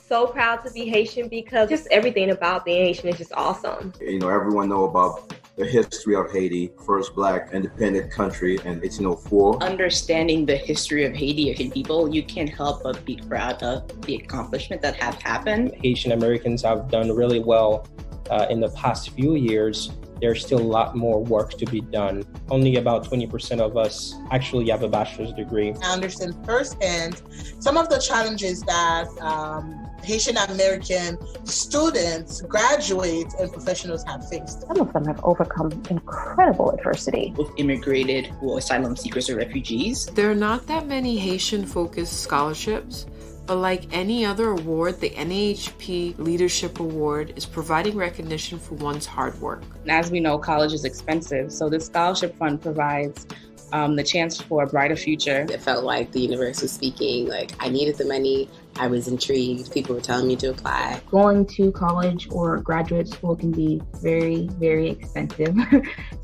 so proud to be Haitian because just everything about being Haitian is just awesome. You know, everyone know about the history of Haiti, first Black independent country in 1804. Understanding the history of Haiti or Haitian people, you can't help but be proud of the accomplishment that have happened. Haitian Americans have done really well in the past few years. There's still a lot more work to be done. Only about 20% of us actually have a bachelor's degree. I understand firsthand some of the challenges that Haitian American students, graduates, and professionals have faced. Some of them have overcome incredible adversity. Both immigrated or asylum seekers or refugees. There are not that many Haitian-focused scholarships, but like any other award, the NAAHP Leadership Award is providing recognition for one's hard work. As we know, college is expensive, so this scholarship fund provides the chance for a brighter future. It felt like the universe was speaking, like I needed the money, I was intrigued, people were telling me to apply. Going to college or graduate school can be very, very expensive.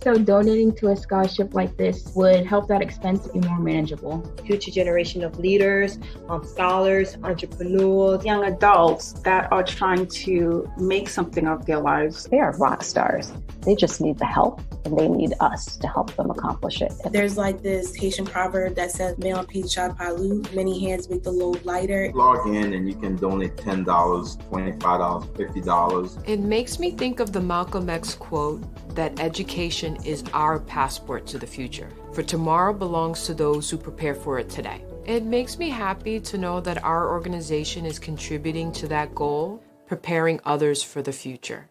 So donating to a scholarship like this would help that expense be more manageable. Future generation of leaders, scholars, entrepreneurs, young adults that are trying to make something of their lives. They are rock stars. They just need the help, and they need us to help them accomplish it. There's like this Haitian proverb that says, "Meilleur pied palu," many hands make the load lighter. Log in and you can donate $10, $25, $50. It makes me think of the Malcolm X quote that education is our passport to the future, for tomorrow belongs to those who prepare for it today. It makes me happy to know that our organization is contributing to that goal, preparing others for the future.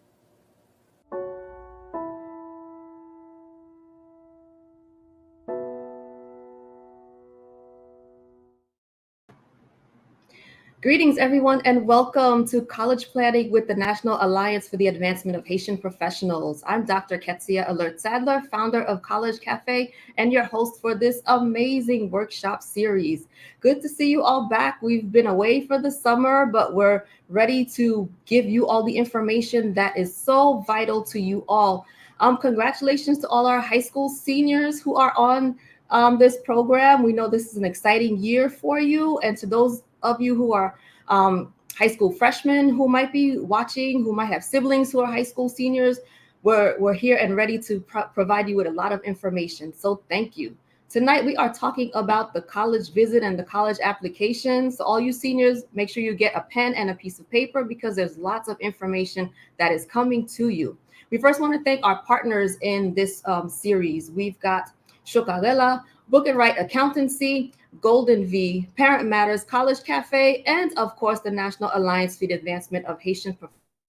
Greetings, everyone, and welcome to College Planning with the National Alliance for the Advancement of Haitian Professionals. I'm Dr. Ketsia Alert Sadler, founder of College Cafe, and your host for this amazing workshop series. Good to see you all back. We've been away for the summer, but we're ready to give you all the information that is so vital to you all. Congratulations to all our high school seniors who are on this program. We know this is an exciting year for you, and to those of you who are high school freshmen who might be watching, who might have siblings who are high school seniors, we're here and ready to provide you with a lot of information. So thank you. Tonight we are talking about the college visit and the college application. So all you seniors, make sure you get a pen and a piece of paper because there's lots of information that is coming to you. We first want to thank our partners in this series. We've got Chocarella, Book and Write Accountancy, Golden V, Parent Matters, College Cafe, and of course, the National Alliance for the Advancement of Haitian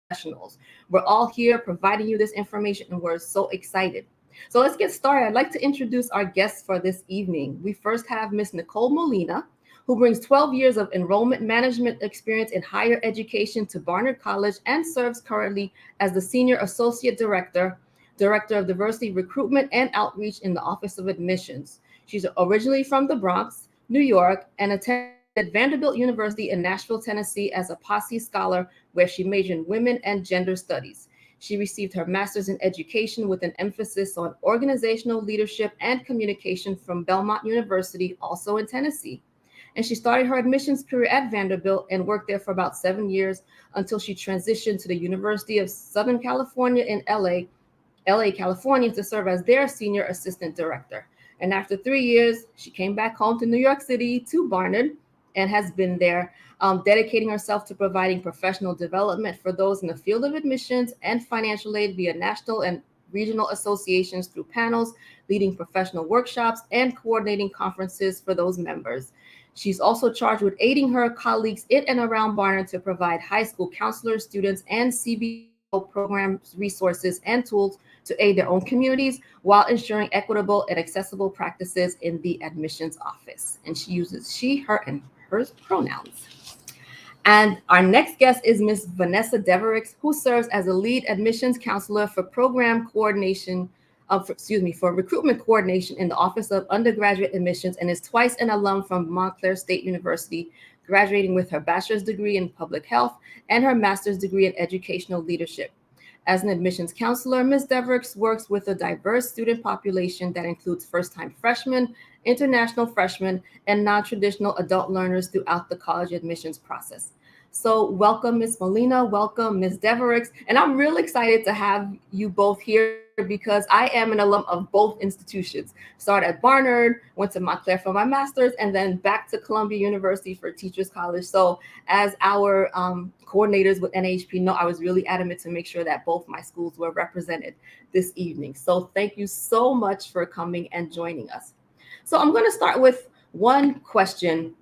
Professionals. We're all here providing you this information, and we're so excited. So let's get started. I'd like to introduce our guests for this evening. We first have Miss Nicole Molina, who brings 12 years of enrollment management experience in higher education to Barnard College and serves currently as the Senior Associate Director of Diversity Recruitment and Outreach in the Office of Admissions. She's originally from the Bronx, New York, and attended Vanderbilt University in Nashville, Tennessee as a Posse Scholar, where she majored in Women and Gender Studies. She received her master's in education with an emphasis on organizational leadership and communication from Belmont University, also in Tennessee. And she started her admissions career at Vanderbilt and worked there for about 7 years until she transitioned to the University of Southern California in LA, California, to serve as their Senior Assistant Director. And after 3 years, she came back home to New York City to Barnard and has been there, dedicating herself to providing professional development for those in the field of admissions and financial aid via national and regional associations through panels, leading professional workshops, and coordinating conferences for those members. She's also charged with aiding her colleagues in and around Barnard to provide high school counselors, students, and CBO programs, resources, and tools to aid their own communities while ensuring equitable and accessible practices in the admissions office. And she uses she, her, and hers pronouns. And our next guest is Ms. Vanessa Devericks, who serves as a lead admissions counselor for program coordination, for recruitment coordination in the Office of Undergraduate Admissions, and is twice an alum from Montclair State University, graduating with her bachelor's degree in public health and her master's degree in educational leadership. As an admissions counselor, Ms. Devericks works with a diverse student population that includes first-time freshmen, international freshmen, and non-traditional adult learners throughout the college admissions process. So welcome, Ms. Molina, welcome, Ms. Devericks. And I'm real excited to have you both here because I am an alum of both institutions. Started at Barnard, went to Montclair for my master's, and then back to Columbia University for Teachers College. So as our coordinators with NAAHP know, I was really adamant to make sure that both my schools were represented this evening. So thank you so much for coming and joining us. So I'm going to start with one question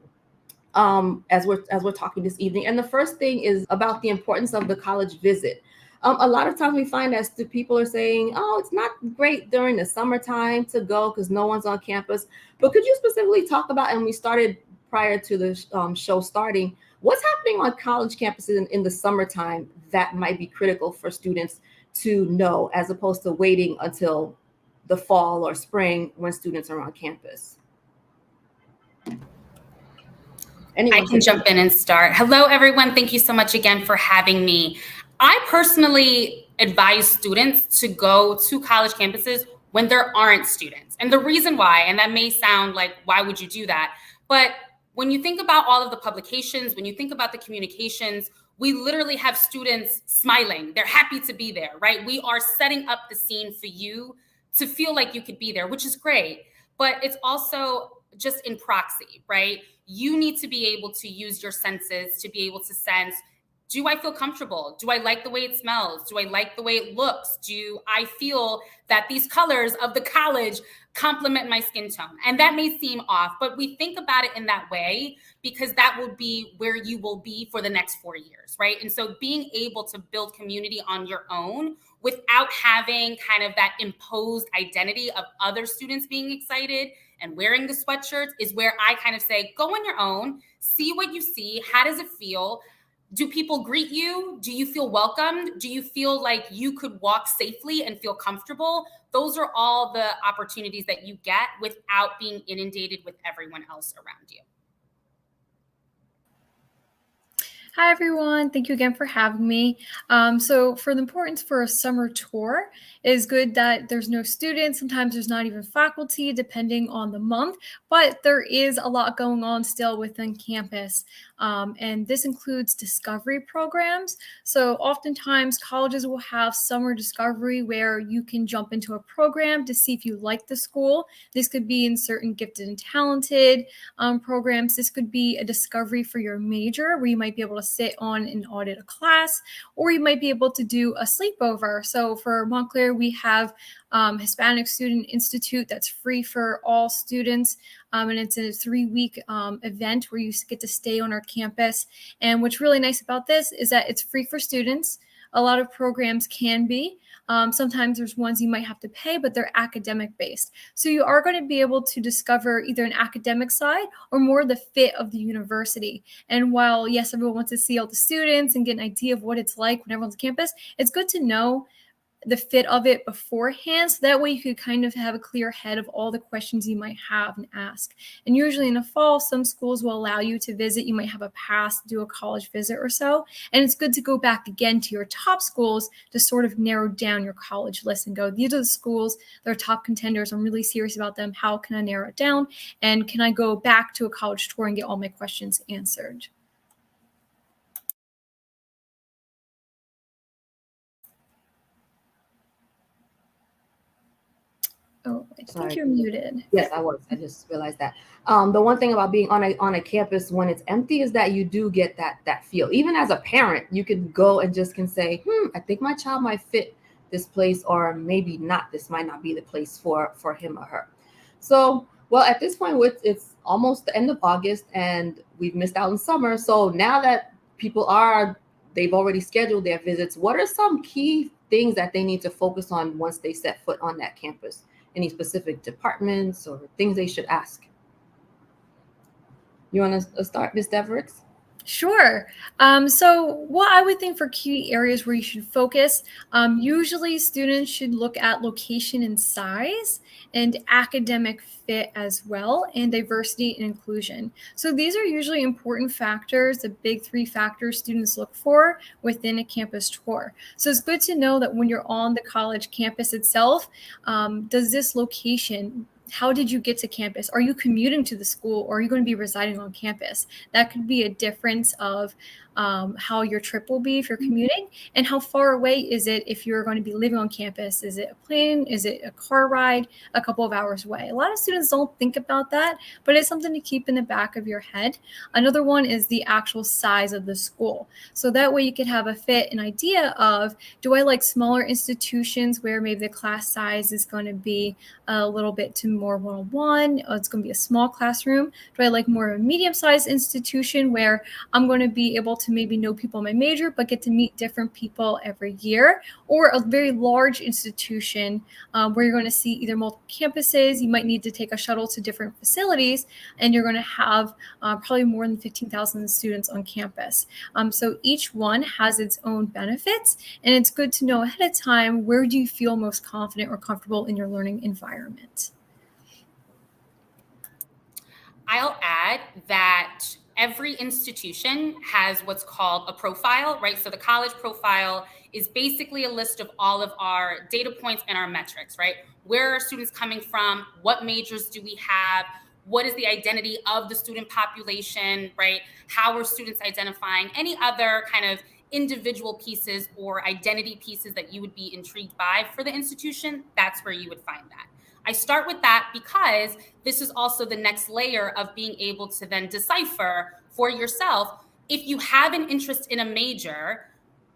as we're talking this evening. And the first thing is about the importance of the college visit. A lot of times we find that people are saying, oh, it's not great during the summertime to go because no one's on campus. But could you specifically talk about, and we started prior to the show starting, what's happening on college campuses in the summertime that might be critical for students to know, as opposed to waiting until the fall or spring when students are on campus? I can jump in and start. Hello, everyone. Thank you so much again for having me. I personally advise students to go to college campuses when there aren't students. And the reason why, and that may sound like, why would you do that? But when you think about all of the publications, when you think about the communications, we literally have students smiling. They're happy to be there, right? We are setting up the scene for you to feel like you could be there, which is great. But it's also just in proxy, right? You need to be able to use your senses to be able to sense, do I feel comfortable? Do I like the way it smells? Do I like the way it looks? Do I feel that these colors of the college complement my skin tone? And that may seem off, but we think about it in that way because that will be where you will be for the next 4 years, right? And so being able to build community on your own without having kind of that imposed identity of other students being excited and wearing the sweatshirts is where I kind of say, go on your own, see what you see. How does it feel? Do people greet you? Do you feel welcomed? Do you feel like you could walk safely and feel comfortable? Those are all the opportunities that you get without being inundated with everyone else around you. Hi, everyone. Thank you again for having me. So for the importance for a summer tour, it is good that there's no students. Sometimes there's not even faculty, depending on the month, but there is a lot going on still within campus. And this includes discovery programs. So oftentimes colleges will have summer discovery where you can jump into a program to see if you like the school. This could be in certain gifted and talented programs. This could be a discovery for your major where you might be able to sit on and audit a class, or you might be able to do a sleepover. So for Montclair, we have Hispanic Student Institute that's free for all students. And it's a 3-week event where you get to stay on our campus. And what's really nice about this is that it's free for students. A lot of programs can be. Sometimes there's ones you might have to pay, but they're academic based. So you are going to be able to discover either an academic side or more the fit of the university. And while, yes, everyone wants to see all the students and get an idea of what it's like when everyone's on campus, it's good to know the fit of it beforehand. So that way you could kind of have a clear head of all the questions you might have and ask. And usually in the fall, some schools will allow you to visit. You might have a pass to do a college visit or so. And it's good to go back again to your top schools to sort of narrow down your college list and go, these are the schools that are top contenders. I'm really serious about them. How can I narrow it down? And can I go back to a college tour and get all my questions answered? Oh, I think you're muted. Yes, I was. I just realized that. The one thing about being on a campus when it's empty is that you do get that feel. Even as a parent, you can go and just can say, I think my child might fit this place, or maybe not. This might not be the place for him or her. So, well, at this point, it's almost the end of August and we've missed out on summer. So now that people they've already scheduled their visits, what are some key things that they need to focus on once they set foot on that campus? Any specific departments or things they should ask? You want to start, Ms. Devericks? Sure. So what I would think for key areas where you should focus, usually students should look at location and size and academic fit as well, and diversity and inclusion. So these are usually important factors, the big 3 factors students look for within a campus tour. So it's good to know that when you're on the college campus itself, does this location how did you get to campus? Are you commuting to the school, or are you going to be residing on campus? That could be a difference of how your trip will be if you're commuting, and how far away is it if you're going to be living on campus. Is it a plane? Is it a car ride a couple of hours away? A lot of students don't think about that, but it's something to keep in the back of your head. Another one is the actual size of the school. So that way you could have an idea of, do I like smaller institutions where maybe the class size is going to be a little bit to more one-on-one, it's going to be a small classroom? Do I like more of a medium-sized institution where I'm going to be able to maybe know people in my major, but get to meet different people every year? Or a very large institution where you're going to see either multiple campuses, you might need to take a shuttle to different facilities, and you're going to have probably more than 15,000 students on campus. So each one has its own benefits, and it's good to know ahead of time, where do you feel most confident or comfortable in your learning environment? I'll add that every institution has what's called a profile, right? So the college profile is basically a list of all of our data points and our metrics, right? Where are students coming from? What majors do we have? What is the identity of the student population, right? How are students identifying? Any other kind of individual pieces or identity pieces that you would be intrigued by for the institution, that's where you would find that. I start with that because this is also the next layer of being able to then decipher for yourself, if you have an interest in a major,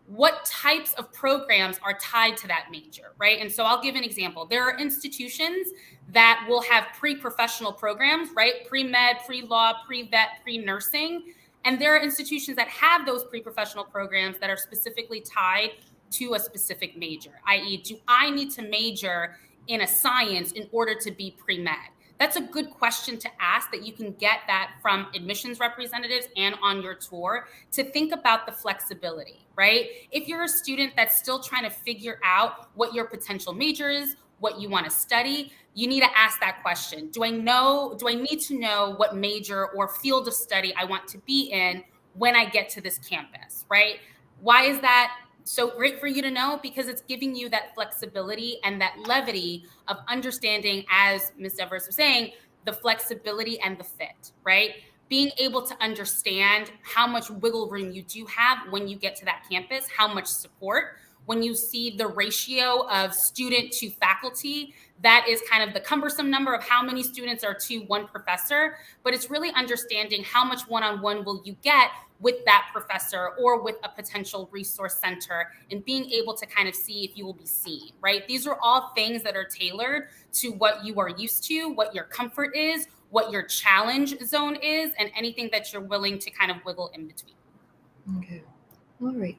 what types of programs are tied to that major, right? And so I'll give an example. There are institutions that will have pre-professional programs, right? Pre-med, pre-law, pre-vet, pre-nursing. And there are institutions that have those pre-professional programs that are specifically tied to a specific major, i.e., do I need to major in a science in order to be pre-med? That's a good question to ask, that you can get that from admissions representatives and on your tour, to think about the flexibility, right? If you're a student that's still trying to figure out what your potential major is, what you want to study, you need to ask that question. Do I need to know what major or field of study I want to be in when I get to this campus, right? Why is that so great for you to know? Because it's giving you that flexibility and that levity of understanding, as Ms. Devericks was saying, the flexibility and the fit, right? Being able to understand how much wiggle room you do have when you get to that campus, how much support. When you see the ratio of student to faculty, that is kind of the cumbersome number of how many students are to one professor, but it's really understanding how much one-on-one will you get with that professor or with a potential resource center, and being able to kind of see if you will be seen, right? These are all things that are tailored to what you are used to, what your comfort is, what your challenge zone is, and anything that you're willing to kind of wiggle in between. Okay. All right.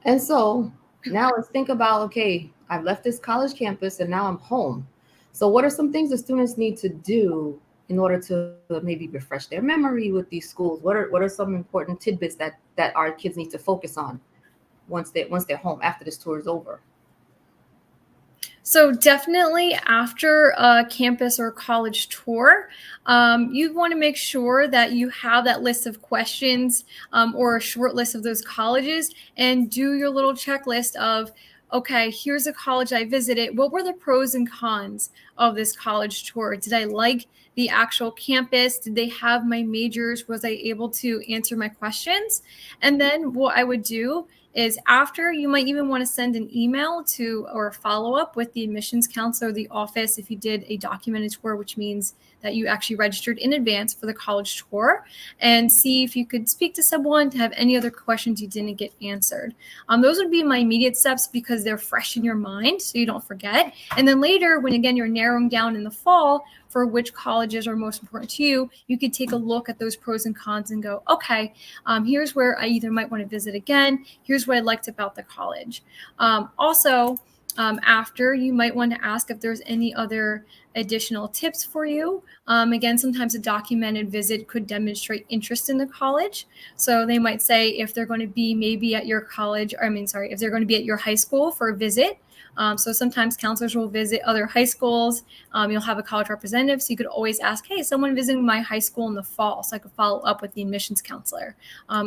And so now let's think about, okay, I've left this college campus and now I'm home. So what are some things the students need to do in order to maybe refresh their memory with these schools? What are some important tidbits that our kids need to focus on once they're home after this tour is over? So definitely after a campus or college tour, you want to make sure that you have that list of questions or a short list of those colleges, and do your little checklist of, okay, here's a college I visited. What were the pros and cons of this college tour? Did I like the actual campus? Did they have my majors? Was I able to answer my questions? And then what I would do is, after, you might even want to send an email to or follow up with the admissions counselor, the office, if you did a documented tour, which means that you actually registered in advance for the college tour, and see if you could speak to someone to have any other questions you didn't get answered. Those would be my immediate steps because they're fresh in your mind, so you don't forget. And then later, when again you're narrowing down in the fall for which colleges are most important to you, you could take a look at those pros and cons and go, okay, here's where I either might want to visit again. Here's what I liked about the college. After, you might want to ask if there's any other additional tips for you. Again, sometimes a documented visit could demonstrate interest in the college. So they might say if they're going to be maybe at your college, if they're going to be at your high school for a visit, So sometimes counselors will visit other high schools. You'll have a college representative, so you could always ask, hey, someone visiting my high school in the fall, so I could follow up with the admissions counselor.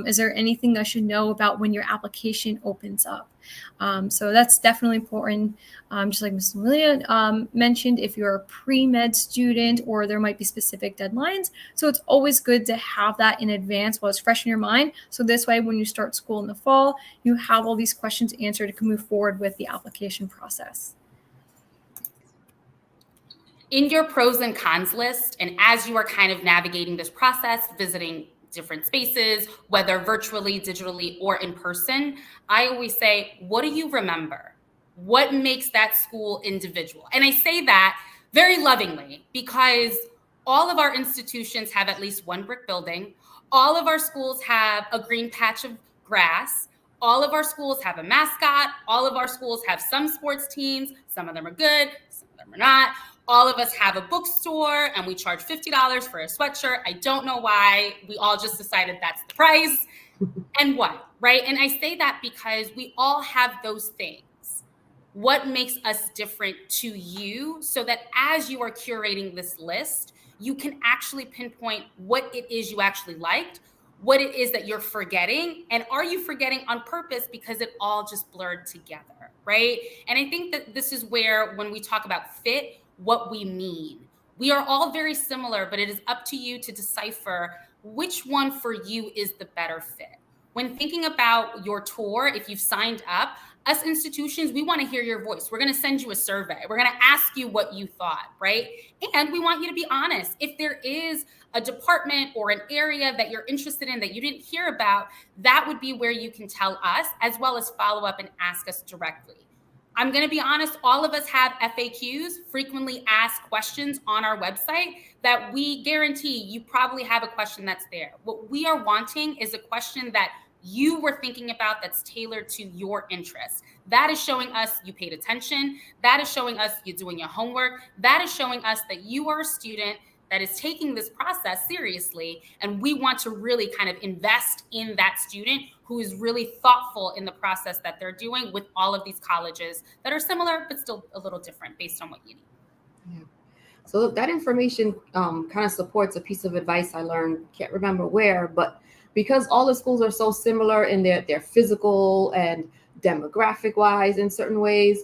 Is there anything I should know about when your application opens up? So that's definitely important. Just like Ms. Molina mentioned, if you're a pre-med student or there might be specific deadlines. So it's always good to have that in advance while it's fresh in your mind. So this way, when you start school in the fall, you have all these questions answered to move forward with the application process. In your pros and cons list, and as you are kind of navigating this process, visiting different spaces, whether virtually, digitally, or in person, I always say, what do you remember? What makes that school individual? And I say that very lovingly because all of our institutions have at least one brick building. All of our schools have a green patch of grass. All of our schools have a mascot. All of our schools have some sports teams. Some of them are good, some of them are not. All of us have a bookstore and we charge $50 for a sweatshirt. I don't know why. We all just decided that's the price. And what, right? And I say that because we all have those things. What makes us different to you so that as you are curating this list, you can actually pinpoint what it is you actually liked, what it is that you're forgetting, and are you forgetting on purpose because it all just blurred together, right? And I think that this is where, when we talk about fit, what we mean. We are all very similar, but it is up to you to decipher which one for you is the better fit. When thinking about your tour, if you've signed up, us institutions, we want to hear your voice. We're going to send you a survey. We're going to ask you what you thought, right? And we want you to be honest. If there is a department or an area that you're interested in that you didn't hear about, that would be where you can tell us, as well as follow up and ask us directly. I'm going to be honest, all of us have FAQs, frequently asked questions on our website that we guarantee you probably have a question that's there. What we are wanting is a question that you were thinking about that's tailored to your interests. That is showing us you paid attention. That is showing us you're doing your homework. That is showing us that you are a student that is taking this process seriously. And we want to really kind of invest in that student who is really thoughtful in the process that they're doing with all of these colleges that are similar, but still a little different based on what you need. Yeah. So that information kind of supports a piece of advice I learned, can't remember where, but because all the schools are so similar in their physical and demographic wise in certain ways,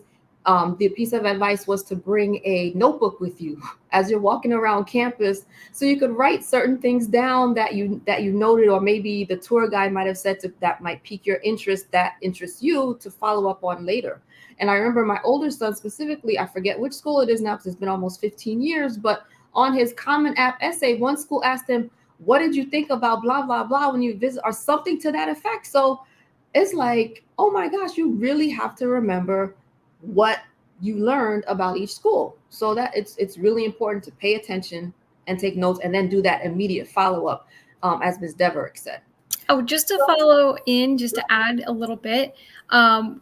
the piece of advice was to bring a notebook with you as you're walking around campus, so you could write certain things down that you noted, or maybe the tour guide might have said that might pique your interest, that interests you to follow up on later. And I remember my older son specifically, I forget which school it is now because it's been almost 15 years, but on his Common App essay, one school asked him, what did you think about blah, blah, blah when you visit, or something to that effect. So it's like, oh my gosh, you really have to remember what you learned about each school. So that it's really important to pay attention and take notes and then do that immediate follow-up, as Ms. Devericks said. Oh, just to follow in, just to add a little bit.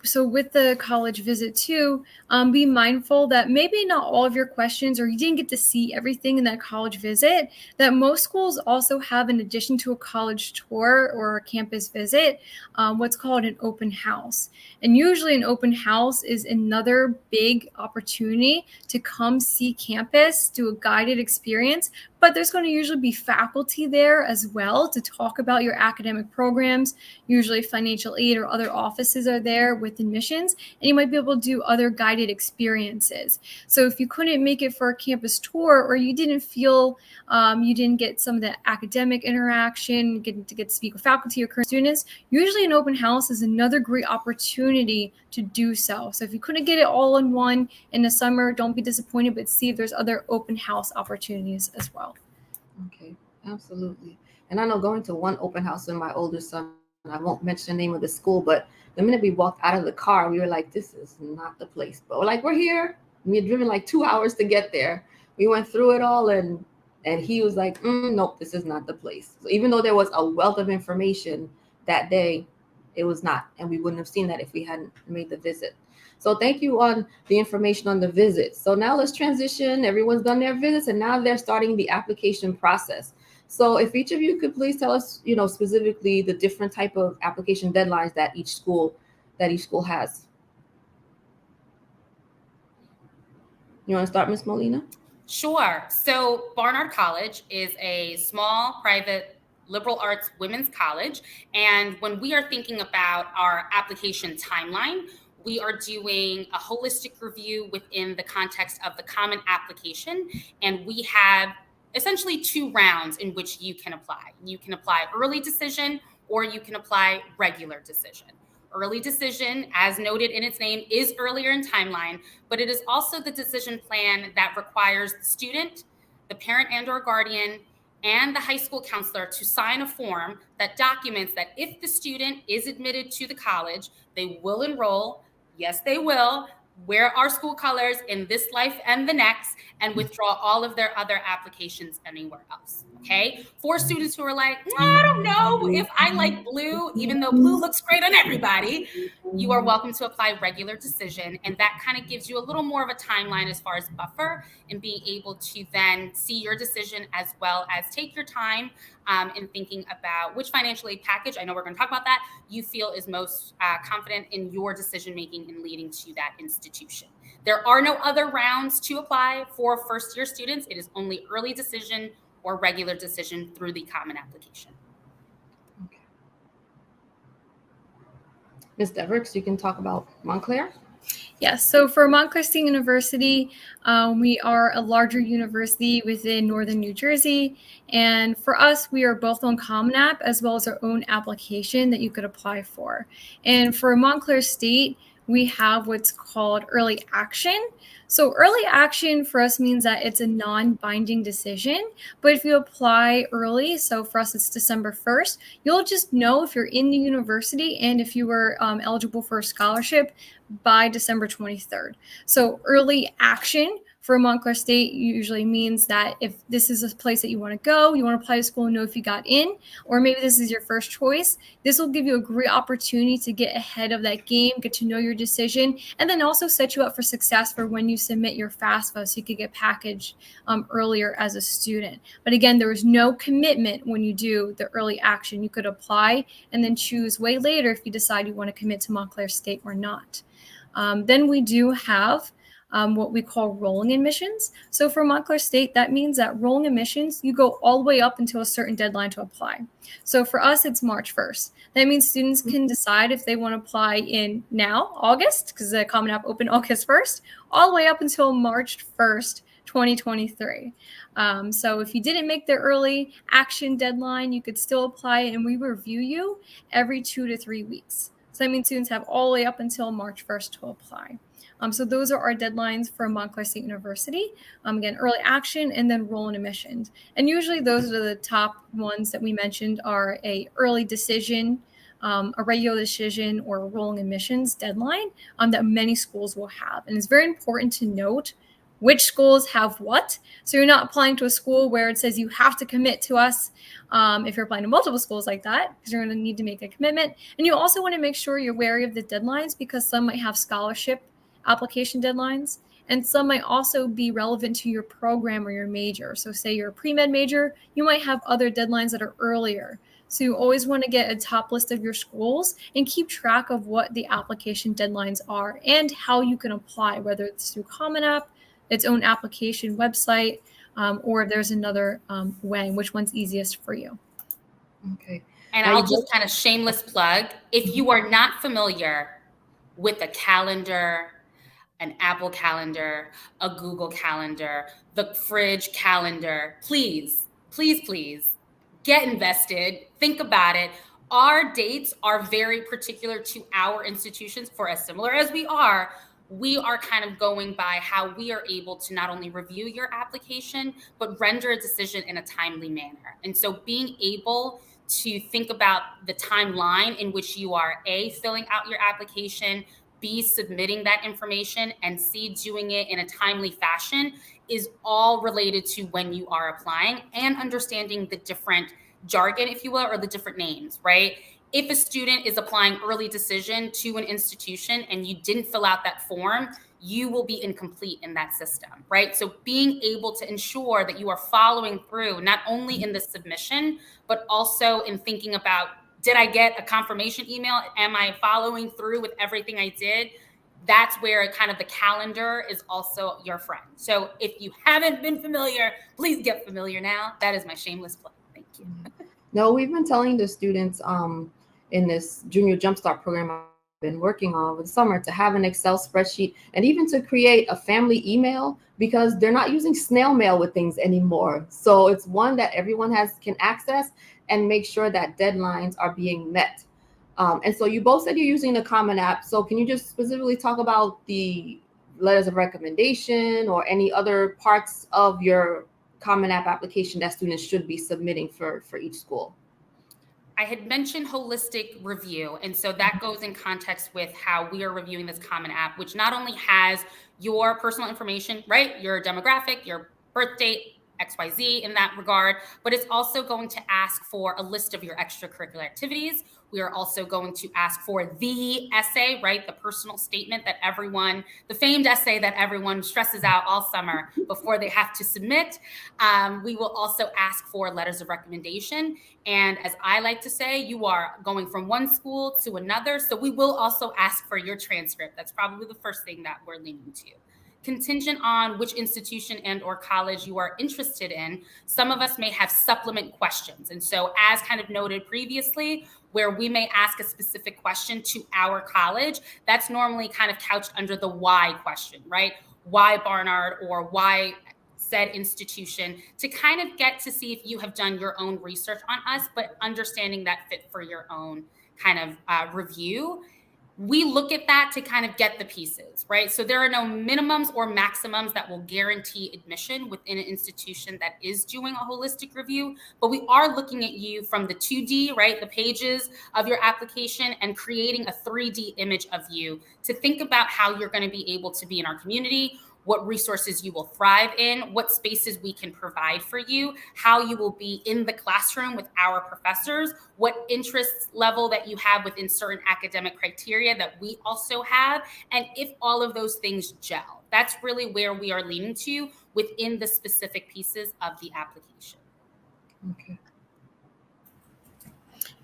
So with the college visit too, be mindful that maybe not all of your questions, or you didn't get to see everything in that college visit, that most schools also have, in addition to a college tour or a campus visit, what's called an open house. And usually an open house is another big opportunity to come see campus, do a guided experience, but there's going to usually be faculty there as well to talk about your academic programs. Usually financial aid or other offices are there with admissions, and you might be able to do other guided experiences. So if you couldn't make it for a campus tour, or you didn't feel you didn't get some of the academic interaction, get to speak with faculty or current students, usually an open house is another great opportunity to do so. So if you couldn't get it all in one in the summer, don't be disappointed, but see if there's other open house opportunities as well. Okay, absolutely. And I know going to one open house with my older son, I won't mention the name of the school, but the minute we walked out of the car, we were like, this is not the place. But we're here. We had driven like 2 hours to get there. We went through it all, and he was like, nope, this is not the place. So even though there was a wealth of information that day, it was not. And we wouldn't have seen that if we hadn't made the visit. So thank you on the information on the visit. So now let's transition. Everyone's done their visits, and now they're starting the application process. So if each of you could please tell us, specifically the different type of application deadlines that each school has. You want to start, Ms. Molina? Sure. So Barnard College is a small private liberal arts women's college. And when we are thinking about our application timeline, we are doing a holistic review within the context of the common application. And we have essentially 2 rounds in which you can apply. You can apply early decision or you can apply regular decision. Early decision, as noted in its name, is earlier in timeline, but it is also the decision plan that requires the student, the parent and or guardian, and the high school counselor to sign a form that documents that if the student is admitted to the college, they will enroll, yes, they will, wear our school colors in this life and the next, and withdraw all of their other applications anywhere else, okay? For students who are like, I don't know if I like blue, even though blue looks great on everybody, you are welcome to apply regular decision. And that kind of gives you a little more of a timeline as far as buffer and being able to then see your decision as well as take your time in thinking about which financial aid package, I know we're going to talk about that, you feel is most confident in your decision-making and leading to that institution. There are no other rounds to apply for first-year students. It is only early decision or regular decision through the common application. Okay. Ms. Devericks, you can talk about Montclair. Yes, so for Montclair State University, we are a larger university within northern New Jersey. And for us, we are both on Common App as well as our own application that you could apply for. And for Montclair State, we have what's called early action. So early action for us means that it's a non-binding decision, but if you apply early, so for us it's December 1st, you'll just know if you're in the university and if you were eligible for a scholarship by December 23rd. So early action for Montclair State usually means that if this is a place that you want to go, you want to apply to school and know if you got in, or maybe this is your first choice, this will give you a great opportunity to get ahead of that game, get to know your decision, and then also set you up for success for when you submit your FAFSA so you could get packaged earlier as a student. But again, there is no commitment when you do the early action. You could apply and then choose way later if you decide you want to commit to Montclair State or not. Then we do have what we call rolling admissions. So for Montclair State, that means that rolling admissions, you go all the way up until a certain deadline to apply. So for us, it's March 1st. That means students can decide if they want to apply in now, August, because the Common App opened August 1st, all the way up until March 1st, 2023. So if you didn't make the early action deadline, you could still apply and we review you every 2 to 3 weeks. So that means students have all the way up until March 1st to apply. So those are our deadlines for Montclair State University. Again, early action and then roll-in admissions. And usually those are the top ones that we mentioned are a early decision, a regular decision, or a rolling admissions deadline that many schools will have. And it's very important to note which schools have what. So you're not applying to a school where it says you have to commit to us if you're applying to multiple schools like that, because you're going to need to make a commitment. And you also want to make sure you're wary of the deadlines because some might have scholarship application deadlines, and some might also be relevant to your program or your major. So say you're a pre-med major, you might have other deadlines that are earlier. So you always want to get a top list of your schools and keep track of what the application deadlines are and how you can apply, whether it's through Common App, its own application website, or if there's another way, which one's easiest for you. Okay. And I'll just kind of shameless plug, if you are not familiar with a calendar, an Apple calendar, a Google calendar, the fridge calendar, please, please, please get invested. Think about it. Our dates are very particular to our institutions. For as similar as we are kind of going by how we are able to not only review your application, but render a decision in a timely manner. And so being able to think about the timeline in which you are A, filling out your application, B, submitting that information, and C, doing it in a timely fashion is all related to when you are applying and understanding the different jargon, if you will, or the different names, right? If a student is applying early decision to an institution and you didn't fill out that form, you will be incomplete in that system, right? So being able to ensure that you are following through, not only in the submission, but also in thinking about, did I get a confirmation email? Am I following through with everything I did? that's where kind of the calendar is also your friend. So if you haven't been familiar, please get familiar now. That is my shameless plug. Thank you. No, we've been telling the students in this junior jumpstart program I've been working on over the summer to have an Excel spreadsheet and even to create a family email, because they're not using snail mail with things anymore. So it's one that everyone can access and make sure that deadlines are being met. And so you both said you're using the Common App. So can you just specifically talk about the letters of recommendation or any other parts of your Common App application that students should be submitting for each school? I had mentioned holistic review. And so that goes in context with how we are reviewing this Common App, which not only has your personal information, right? Your demographic, your birth date, XYZ in that regard, but it's also going to ask for a list of your extracurricular activities. We are also going to ask for the essay, right? The personal statement that everyone, the famed essay that everyone stresses out all summer before they have to submit. We will also ask for letters of recommendation. And as I like to say, you are going from one school to another. So we will also ask for your transcript. That's probably the first thing that we're leaning to. Contingent on which institution and or college you are interested in, some of us may have supplement questions. And so as kind of noted previously, where we may ask a specific question to our college, that's normally kind of couched under the why question, right? Why Barnard or why said institution, to kind of get to see if you have done your own research on us, but understanding that fit for your own kind of review. We look at that to kind of get the pieces, right? So there are no minimums or maximums that will guarantee admission within an institution that is doing a holistic review, but we are looking at you from the 2D, right? The pages of your application and creating a 3D image of you to think about how you're going to be able to be in our community, what resources you will thrive in, what spaces we can provide for you, how you will be in the classroom with our professors, what interest level that you have within certain academic criteria that we also have, and if all of those things gel. That's really where we are leaning to within the specific pieces of the application. Okay.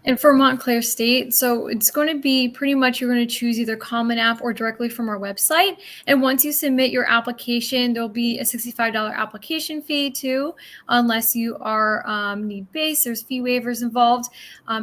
And for Montclair State, so it's going to be pretty much you're going to choose either Common App or directly from our website. And once you submit your application, there'll be a $65 application fee too, unless you are need-based. There's fee waivers involved.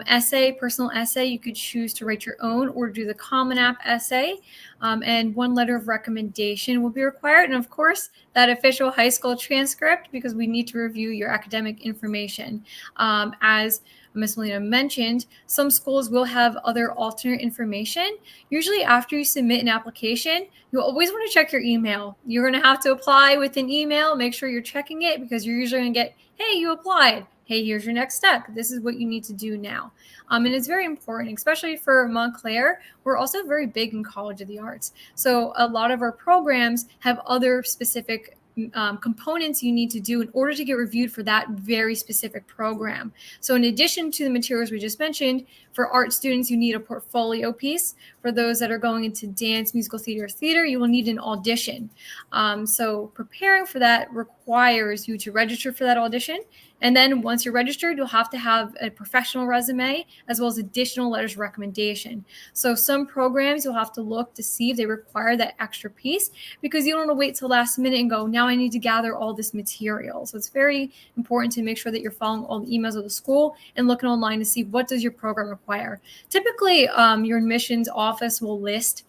Essay, personal essay, you could choose to write your own or do the Common App essay. And one letter of recommendation will be required. And of course, that official high school transcript, because we need to review your academic information. As Ms. Molina mentioned, some schools will have other alternate information. Usually after you submit an application, you always want to check your email. You're going to have to apply with an email. Make sure you're checking it, because you're usually going to get, hey, you applied. Hey, here's your next step. This is what you need to do now. And it's very important, especially for Montclair. We're also very big in College of the Arts. So a lot of our programs have other specific components you need to do in order to get reviewed for that very specific program. So in addition to the materials we just mentioned, for art students, you need a portfolio piece. For those that are going into dance, musical theater, you will need an audition. So preparing for that requires you to register for that audition. And then once you're registered, you'll have to have a professional resume as well as additional letters of recommendation. So some programs you'll have to look to see if they require that extra piece, because you don't want to wait till last minute and go, now I need to gather all this material. So it's very important to make sure that you're following all the emails of the school and looking online to see what does your program require. Typically, your admissions office will list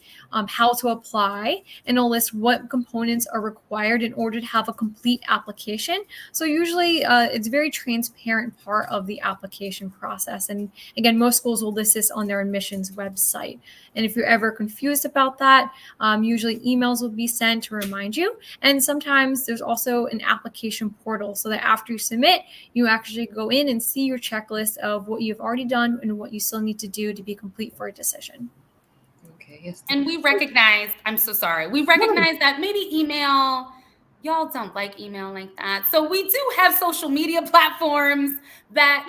how to apply, and it'll list what components are required in order to have a complete application. So usually it's a very transparent part of the application process. And again, most schools will list this on their admissions website. And if you're ever confused about that, usually emails will be sent to remind you. And sometimes there's also an application portal so that after you submit, you actually go in and see your checklist of what you've already done and what you still need to do to be complete for a decision. Okay. Yes. And we recognize, I'm so sorry, we recognize that maybe email, y'all don't like email like that. So we do have social media platforms that,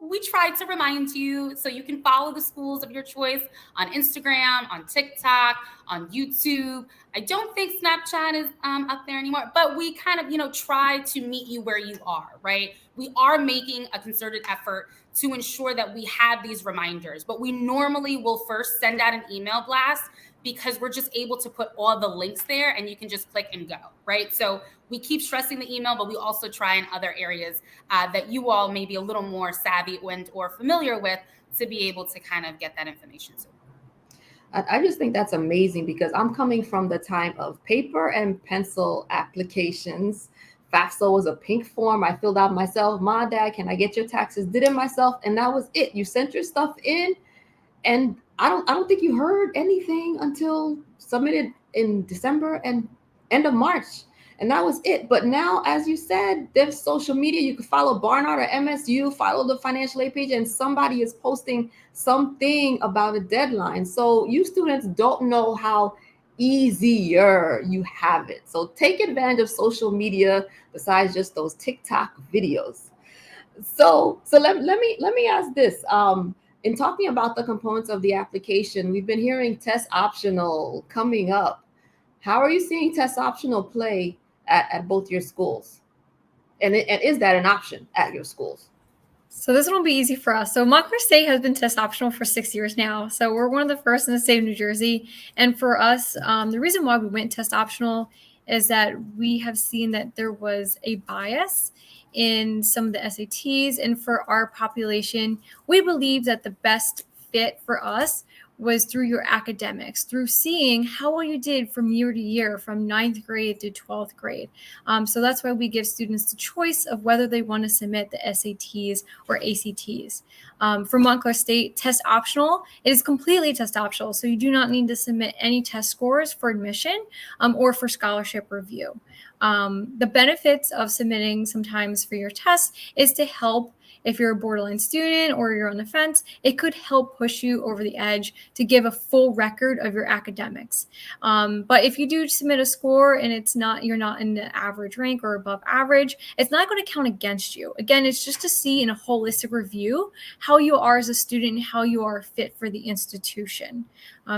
we try to remind you, so you can follow the schools of your choice on Instagram, on TikTok, on YouTube. I don't think Snapchat is up there anymore, but we kind of, try to meet you where you are, right? We are making a concerted effort to ensure that we have these reminders, but we normally will first send out an email blast because we're just able to put all the links there and you can just click and go, right? So we keep stressing the email, but we also try in other areas that you all may be a little more savvy and or familiar with to be able to kind of get that information to. I just think that's amazing because I'm coming from the time of paper and pencil applications. FAFSA was a pink form. I filled out myself. Ma, Dad, can I get your taxes? Did it myself, and that was it. You sent your stuff in, and I don't think you heard anything until submitted in December and end of March, and that was it. But now, as you said, there's social media. You can follow Barnard or MSU, follow the financial aid page, and somebody is posting something about a deadline. So you students don't know how easier you have it. So take advantage of social media besides just those TikTok videos. So let me ask this. In talking about the components of the application, we've been hearing test optional coming up. How are you seeing test optional play at both your schools? And is that an option at your schools? So this one will be easy for us. So Montclair State has been test optional for 6 years now. So we're one of the first in the state of New Jersey. And for us, the reason why we went test optional is that we have seen that there was a bias in some of the SATs. And for our population, we believe that the best fit for us was through your academics, through seeing how well you did from year to year, from 9th grade to 12th grade. So that's why we give students the choice of whether they want to submit the SATs or ACTs. For Montclair State, test optional, it is completely test optional. So you do not need to submit any test scores for admission or for scholarship review. The benefits of submitting sometimes for your test is to help. If you're a borderline student or you're on the fence, it could help push you over the edge to give a full record of your academics. But if you do submit a score and you're not in the average rank or above average, it's not going to count against you. Again, it's just to see in a holistic review how you are as a student and how you are fit for the institution.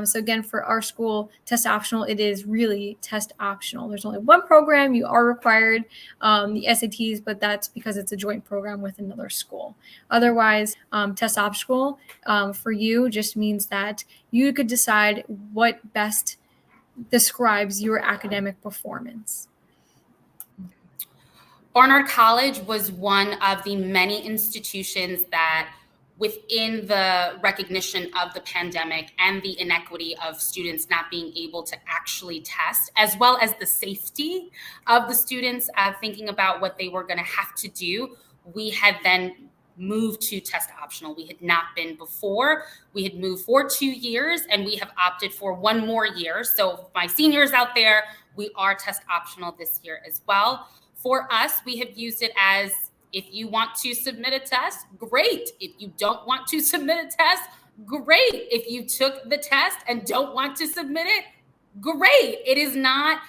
So again, for our school, test optional, it is really test optional. There's only one program you are required, the SATs, but that's because it's a joint program with another school. Otherwise, test optional for you just means that you could decide what best describes your academic performance. Barnard College was one of the many institutions that, within the recognition of the pandemic and the inequity of students not being able to actually test, as well as the safety of the students thinking about what they were going to have to do, we had then moved to test optional. We had not been before. We had moved for 2 years and we have opted for 1 more year. So my seniors out there, we are test optional this year as well. For us, we have used it as, if you want to submit a test, great. If you don't want to submit a test, great. If you took the test and don't want to submit it, great. It is not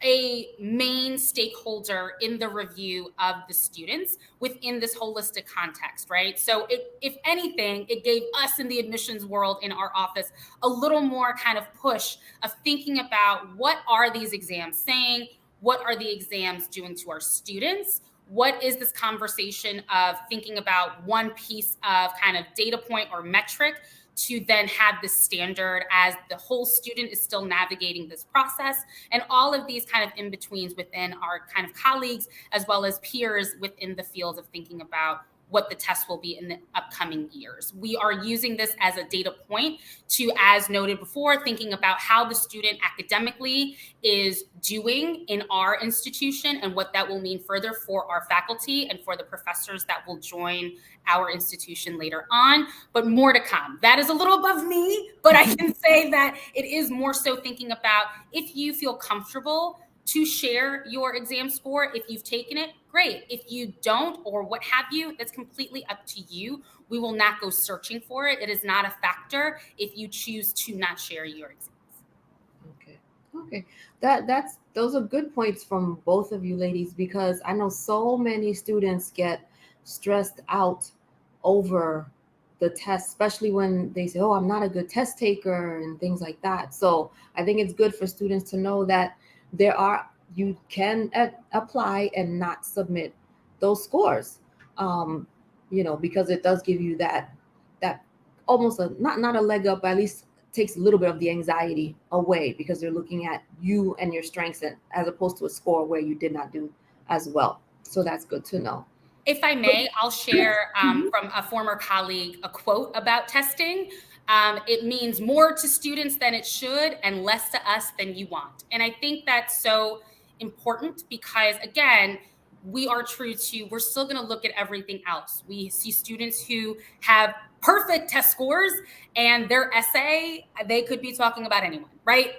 a main stakeholder in the review of the students within this holistic context, right? So if anything, it gave us in the admissions world in our office a little more kind of push of thinking about what are these exams saying? What are the exams doing to our students? What is this conversation of thinking about one piece of kind of data point or metric to then have the standard as the whole student is still navigating this process, and all of these kind of in-betweens within our kind of colleagues as well as peers within the field of thinking about what the test will be in the upcoming years. We are using this as a data point to, as noted before, thinking about how the student academically is doing in our institution and what that will mean further for our faculty and for the professors that will join our institution later on, but more to come. That is a little above me, but I can say that it is more so thinking about if you feel comfortable to share your exam score. If you've taken it, great. If you don't, or what have you, that's completely up to you. We will not go searching for it. It is not a factor if you choose to not share your exams. Okay. Those are good points from both of you ladies, because I know so many students get stressed out over the test, especially when they say, oh, I'm not a good test taker and things like that. So I think it's good for students to know that you can apply and not submit those scores, because it does give you that almost not a leg up, but at least takes a little bit of the anxiety away because they're looking at you and your strengths as opposed to a score where you did not do as well. So that's good to know. If I may, I'll share from a former colleague a quote about testing. It means more to students than it should and less to us than you want. And I think that's so important because, again, we're still going to look at everything else. We see students who have perfect test scores and their essay, they could be talking about anyone, right?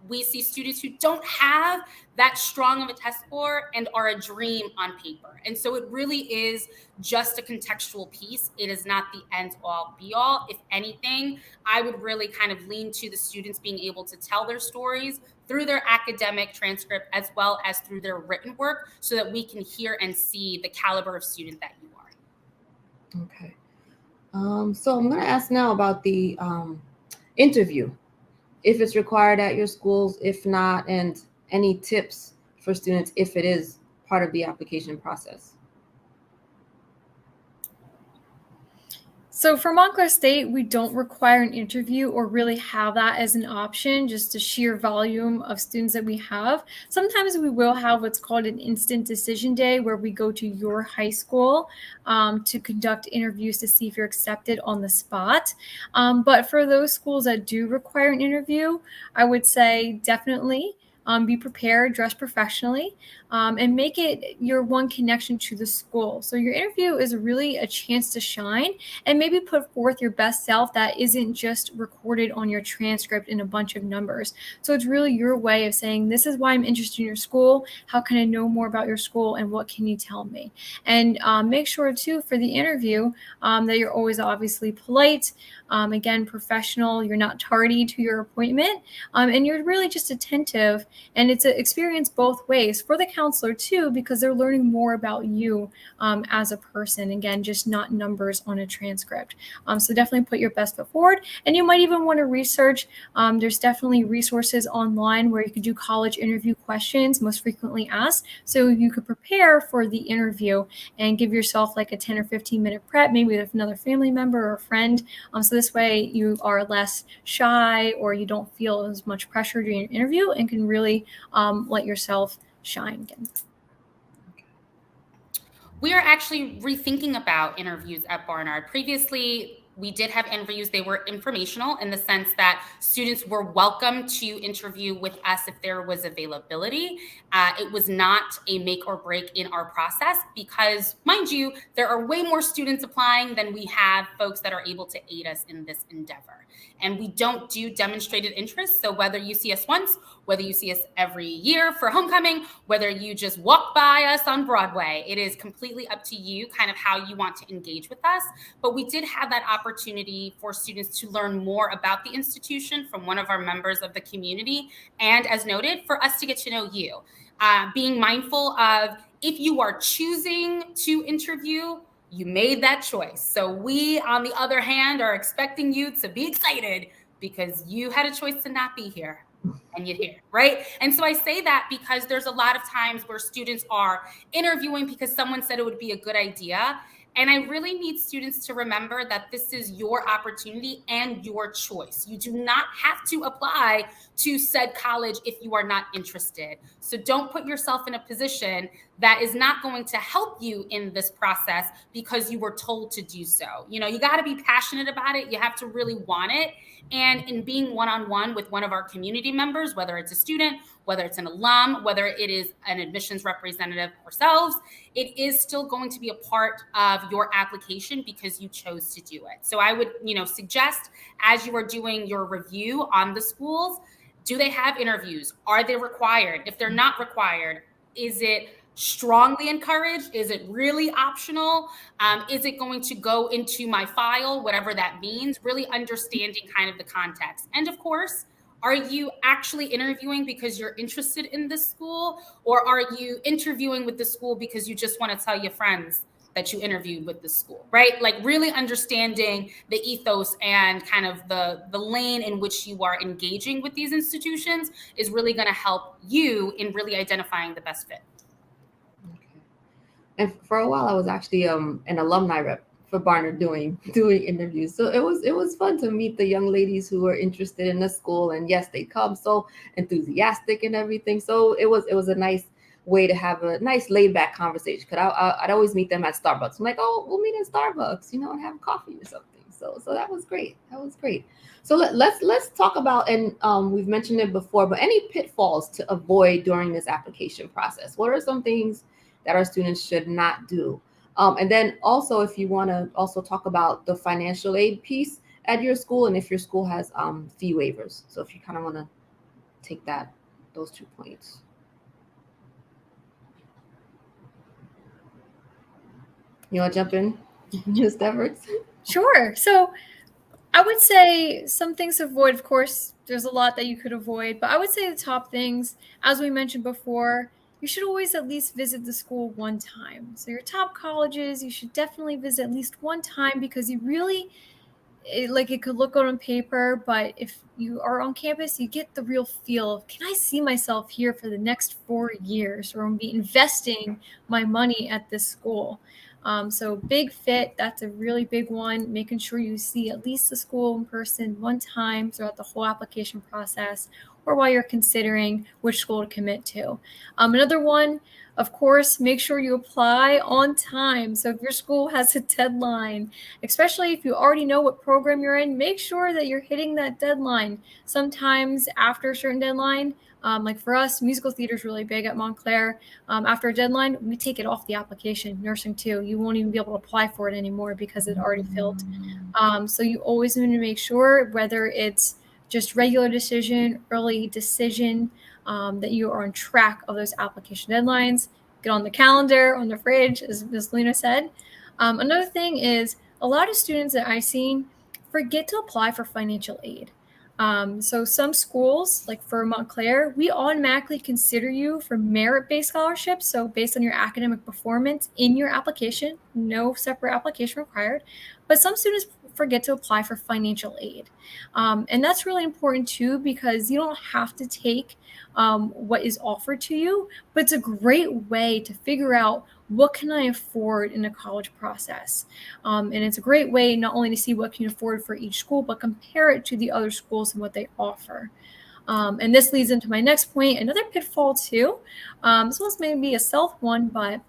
We see students who don't have that strong of a test score and are a dream on paper. And so it really is just a contextual piece. It is not the end all be all. If anything, I would really kind of lean to the students being able to tell their stories through their academic transcript as well as through their written work so that we can hear and see the caliber of student that you are. Okay. So I'm going to ask now about the interview. If it's required at your schools, if not, and any tips for students if it is part of the application process. So for Montclair State, we don't require an interview or really have that as an option, just the sheer volume of students that we have. Sometimes we will have what's called an instant decision day where we go to your high school to conduct interviews to see if you're accepted on the spot. But for those schools that do require an interview, I would say definitely be prepared, dress professionally, and make it your one connection to the school. So your interview is really a chance to shine and maybe put forth your best self that isn't just recorded on your transcript in a bunch of numbers. So it's really your way of saying, this is why I'm interested in your school. How can I know more about your school? And what can you tell me? And make sure too for the interview that you're always obviously polite, again, professional, you're not tardy to your appointment, and you're really just attentive. And it's an experience both ways for the counselor too, because they're learning more about you as a person. Again, just not numbers on a transcript. So definitely put your best foot forward. And you might even want to research. There's definitely resources online where you could do college interview questions, most frequently asked. So you could prepare for the interview and give yourself like a 10 or 15 minute prep, maybe with another family member or a friend. So this way you are less shy or you don't feel as much pressure during an interview and can really let yourself shine again. We are actually rethinking about interviews at Barnard. Previously, we did have interviews. They were informational in the sense that students were welcome to interview with us if there was availability. It was not a make or break in our process because, mind you, there are way more students applying than we have folks that are able to aid us in this endeavor. And we don't do demonstrated interest. So whether you see us once, whether you see us every year for homecoming, whether you just walk by us on Broadway, it is completely up to you kind of how you want to engage with us. But we did have that opportunity for students to learn more about the institution from one of our members of the community. And as noted, for us to get to know you, being mindful of if you are choosing to interview, you made that choice. So we, on the other hand, are expecting you to be excited because you had a choice to not be here and you're here, right? And so I say that because there's a lot of times where students are interviewing because someone said it would be a good idea. And I really need students to remember that this is your opportunity and your choice. You do not have to apply to said college if you are not interested. So don't put yourself in a position that is not going to help you in this process because you were told to do so. You know, you got to be passionate about it. You have to really want it. And in being one-on-one with one of our community members, whether it's a student, whether it's an alum, whether it is an admissions representative ourselves, it is still going to be a part of your application because you chose to do it. So I would, suggest as you are doing your review on the schools, do they have interviews? Are they required? If they're not required, is it strongly encouraged? Is it really optional? Is it going to go into my file, whatever that means? Really understanding kind of the context. And of course, are you actually interviewing because you're interested in this school? Or are you interviewing with the school because you just want to tell your friends that you interviewed with the school, right? Like really understanding the ethos and kind of the lane in which you are engaging with these institutions is really going to help you in really identifying the best fit. And for a while, I was actually an alumni rep Barnard doing interviews. So it was fun to meet the young ladies who were interested in the school, and yes, they come so enthusiastic and everything. So it was a nice way to have a nice laid back conversation. Cause I'd always meet them at Starbucks. I'm like, oh, we'll meet in Starbucks, and have coffee or something. So that was great. So let's talk about, and we've mentioned it before, but any pitfalls to avoid during this application process. What are some things that our students should not do? And then also, if you want to also talk about the financial aid piece at your school, and if your school has fee waivers. So if you kind of want to take those 2 points. You want to jump in, Ms. Devericks? Sure. So I would say some things to avoid. Of course, there's a lot that you could avoid, but I would say the top things, as we mentioned before, you should always at least visit the school one time. So your top colleges, you should definitely visit at least one time, because you really, it could look good on paper, but if you are on campus, you get the real feel of, can I see myself here for the next 4 years, or I'm be investing my money at this school? So big fit, that's a really big one, making sure you see at least the school in person one time throughout the whole application process, or while you're considering which school to commit to. Another one, of course, make sure you apply on time. So if your school has a deadline, especially if you already know what program you're in, make sure that you're hitting that deadline. Sometimes after a certain deadline, like for us, musical theater is really big at Montclair. After a deadline, we take it off the application. Nursing too, you won't even be able to apply for it anymore because it already filled. So you always need to make sure, whether it's just regular decision, early decision, that you are on track of those application deadlines. Get on the calendar, on the fridge, as Ms. Molina said. Another thing is, a lot of students that I've seen forget to apply for financial aid. So some schools, like for Montclair, we automatically consider you for merit-based scholarships. So based on your academic performance in your application, no separate application required. But some students forget to apply for financial aid. And that's really important too, because you don't have to take what is offered to you, but it's a great way to figure out, what can I afford in the college process? And it's a great way not only to see what can you afford for each school, but compare it to the other schools and what they offer. And this leads into my next point, another pitfall too. This one's maybe a self one, but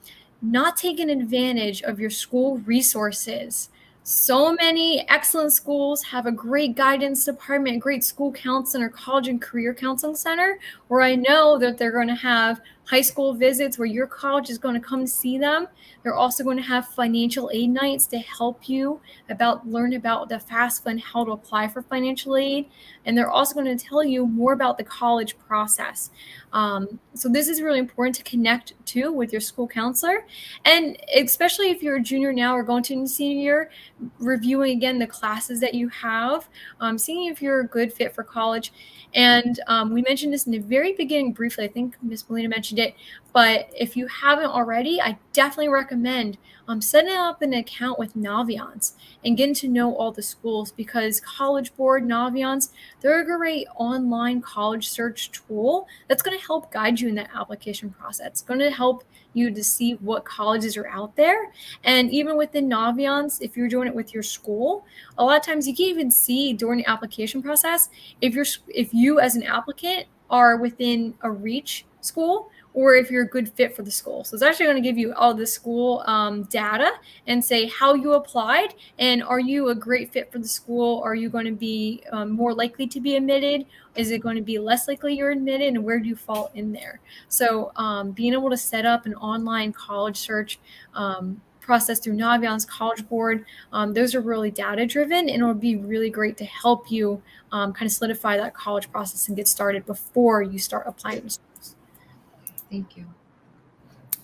not taking advantage of your school resources. So many excellent schools have a great guidance department, a great school counselor, college and career counseling center, where I know that they're going to have high school visits where your college is going to come see them. They're also going to have financial aid nights to help you learn about the FAFSA and how to apply for financial aid. And they're also going to tell you more about the college process. So this is really important to connect to with your school counselor. And especially if you're a junior now or going to a senior year, reviewing again the classes that you have, seeing if you're a good fit for college. And we mentioned this in the very beginning briefly. I think Ms. Molina mentioned it, but if you haven't already, I definitely recommend setting up an account with Naviance and getting to know all the schools, because College Board, Naviance, they're a great online college search tool that's going to help guide you in that application process. It's going to help you to see what colleges are out there. And even within Naviance, if you're doing it with your school, a lot of times you can even see during the application process if you as an applicant are within a reach school, or if you're a good fit for the school. So it's actually going to give you all the school data and say how you applied, and are you a great fit for the school? Are you going to be more likely to be admitted? Is it going to be less likely you're admitted, and where do you fall in there? So being able to set up an online college search process through Naviance, College Board, those are really data driven, and it'll be really great to help you kind of solidify that college process and get started before you start applying to schools. Thank you.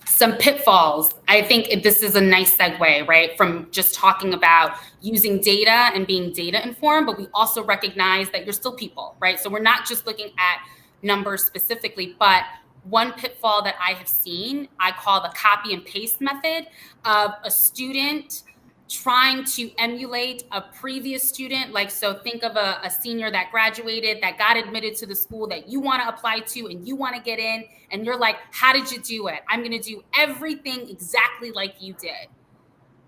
Some pitfalls. I think this is a nice segue, right? From just talking about using data and being data informed, but we also recognize that you're still people, right? So we're not just looking at numbers specifically, but one pitfall that I have seen, I call the copy and paste method of a student trying to emulate a previous student. Like, so think of a senior that graduated, that got admitted to the school that you want to apply to and you want to get in. And you're like, how did you do it? I'm going to do everything exactly like you did.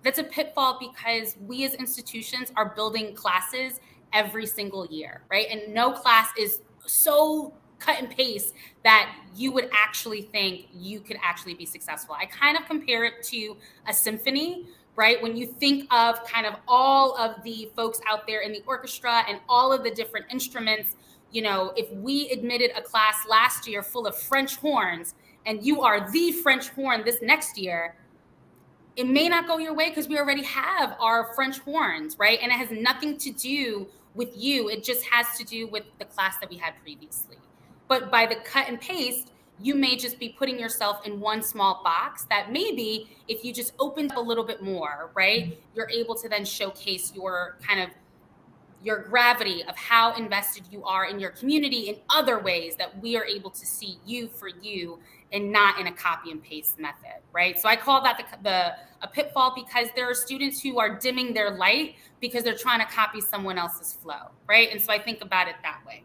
That's a pitfall because we as institutions are building classes every single year, right? And no class is so cut and paste that you would actually think you could actually be successful. I kind of compare it to a symphony, right? When you think of kind of all of the folks out there in the orchestra and all of the different instruments, you know, if we admitted a class last year full of French horns and you are the French horn this next year, it may not go your way because we already have our French horns, right? And it has nothing to do with you. It just has to do with the class that we had previously. But by the cut and paste, you may just be putting yourself in one small box that maybe if you just opened up a little bit more, right, you're able to then showcase your kind of your gravity of how invested you are in your community in other ways that we are able to see you for you and not in a copy and paste method, right? So I call that a pitfall because there are students who are dimming their light because they're trying to copy someone else's flow, right? And so I think about it that way.